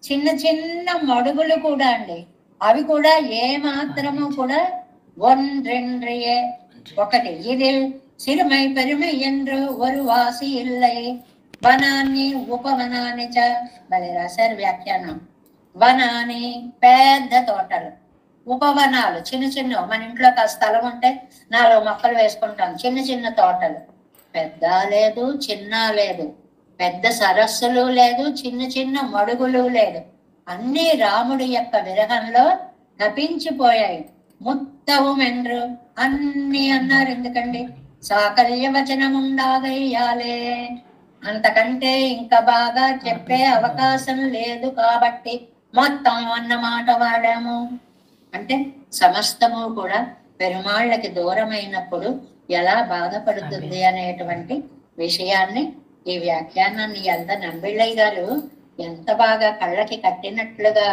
చిన్న చిన్న మడుగులు కూడా అండి, అవి కూడా ఏ మాత్రము కూడా ఒండ్రెండ్రియే ఒకటి. ఇది సిరుమై పెరుమై ఎండ్రు ఒరు వాసి ఇల్లై వనాన్ని ఉపవనాన్ని చ. భలే రాశారు వ్యాఖ్యానం. వనాన్ని పెద్ద తోటలు, ఉపవనాలు చిన్న చిన్న, మన ఇంట్లో కాస్త స్థలం ఉంటే 4 మొక్కలు వేసుకుంటాం. చిన్న చిన్న తోటలు, పెద్ద లేదు చిన్న లేదు, పెద్ద సరస్సులు లేదు, చిన్న చిన్న మడుగులు లేదు. అన్ని రాముడి యొక్క విరహంలో తపించిపోయాయి. ముత్తవు మెండ్రు అన్ని అన్నారు. ఎందుకండి? సాకల్య వచనముండాగయ్యాలే. అంతకంటే ఇంకా బాగా చెప్పే అవకాశం లేదు కాబట్టి మొత్తం అన్నమాట వాడాము. అంటే సమస్తము కూడా పెరుమాళ్ళకి దూరమైనప్పుడు ఎలా బాధపడుతుంది అనేటువంటి విషయాన్ని ఈ వ్యాఖ్యానాన్ని ఎంత నమ్మిళ్ళయ్య గారు ఎంత బాగా కళ్ళకి కట్టినట్లుగా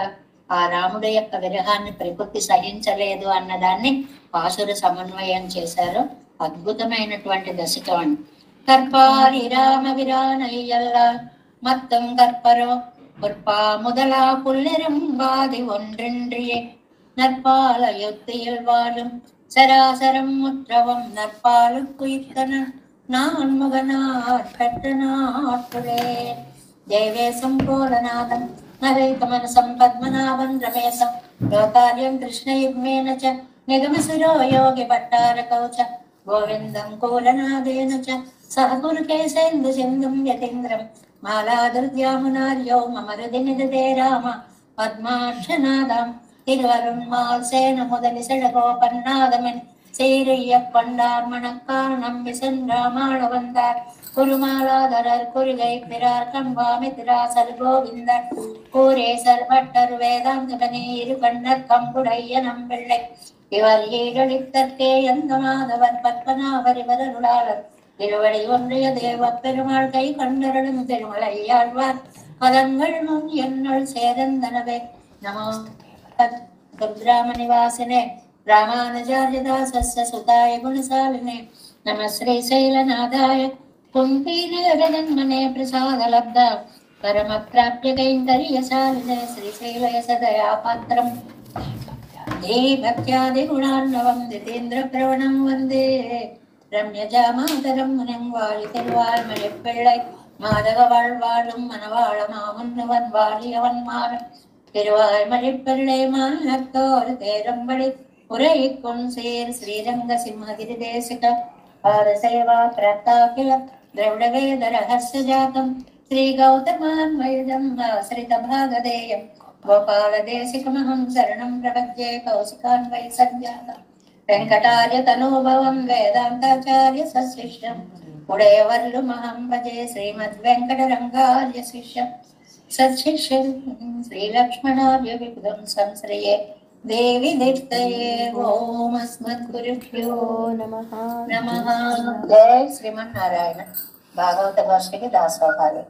ఆ రాముడి యొక్క విరహాన్ని ప్రకృతి సహించలేదు అన్నదాన్ని పాసుర సమన్వయం చేశారు. అద్భుతమైనటువంటి దశకం. కర్పారి రామ విరానయ్యల్లా మత్తం కర్పరో பொற்பா முதலா புல்லிரும்பாதி ஒன்றென்றியே நற்பால யுத்தியில் வாழும் சராசரம் முற்றவம் நற்பாலுக்குயிர்த்தன நான் முகனார் பெற்ற நாட்டுலே. ஜெயவேசம் கோலநாதம் நரைகமனசம் பத்மநாபம் ரமேசம் யோகாரியம் கிருஷ்ணயுக்மேன ச நிகமசுரோ யோகி பட்டார கௌச்ச గోవిందం కూలనాదేన చ సహ గురుకేశేందు సింధుం యతీంద్రం మాలాదుర్యామునార్యో మమరుది నిదదే రామ పద్మాక్షనాదం తిరువరుణ్మాల్ సేన ముదలి సెడగోపన్నాదమిన్ சீரையப்பண்டார் மணக்கார் நம்பி சென்றாமாள வந்தார் குருமாலாதரர் குறிகை பிறார் கம்பாமி திராசல் கோவிந்தர் கூரேசர் பட்டர் வேதாந்தகனே இரு கண்ணர் கம்புடைய நம்பிள்ளை இவர் ஈரழித்தற்கே எந்த மாதவர் பத்மநாபர் இவரருளாளர் திருவடி ஒன்றிய தேவ பெருமாள் கை கண்டருளும் திருமலையாழ்வார் பதங்கள் முன் என்னுள் சேரந்தனவே. நமோ துர்கிராம நிவாசினே రామానుజార్యదాసస్య సుతాయ గుణశాలినే నమ శ్రీశైలనాథాయ కుంభీనగరజన్మనే ప్రసాదలబ్ధ పరమ ప్రాప్య కైంకర్యశాలినే శ్రీశైలయసదయాపాత్రం భక్త్యాది గుణార్ణవం దితేంద్ర ప్రవణం వందే రమ్యజామాతరం మునం వాలి తిరువాల్మలి పిళ్ళై మాదగ வாழ்வாழும் மனவாள மாமுன்னுவன் வாழியவன் மாறன் திருவாய்மலி பிள்ளை மாநத்தோர் தேரம்படி உரைக்கும் சேர் ஸ்ரீரங்க சிம்மகிரி தேசிக பாதசேவா பிரத்தாகில ద్రవిడ వేద రహస్య జాతం శ్రీ గౌతమాన్వయుజం ఆశ్రిత భాగదేయం గోపాల దేశికమహం శరణం ప్రపద్యే కౌశికాన్వయ సంజాతం వెంకటార్య తనూభవం వేదాంతాచార్య సశిష్యం ఉడయవర్లు మహం భజే శ్రీమద్ వెంకటరంగార్య శిష్యం సశిష్యం శ్రీలక్ష్మణార్య విబుధం సంశ్రయే దేవి నిత్యే. ఓం అస్మద్గురుభ్యో నమః. జై శ్రీమన్నారాయణ. భాగవత గోష్ఠికి దాసోహాలు.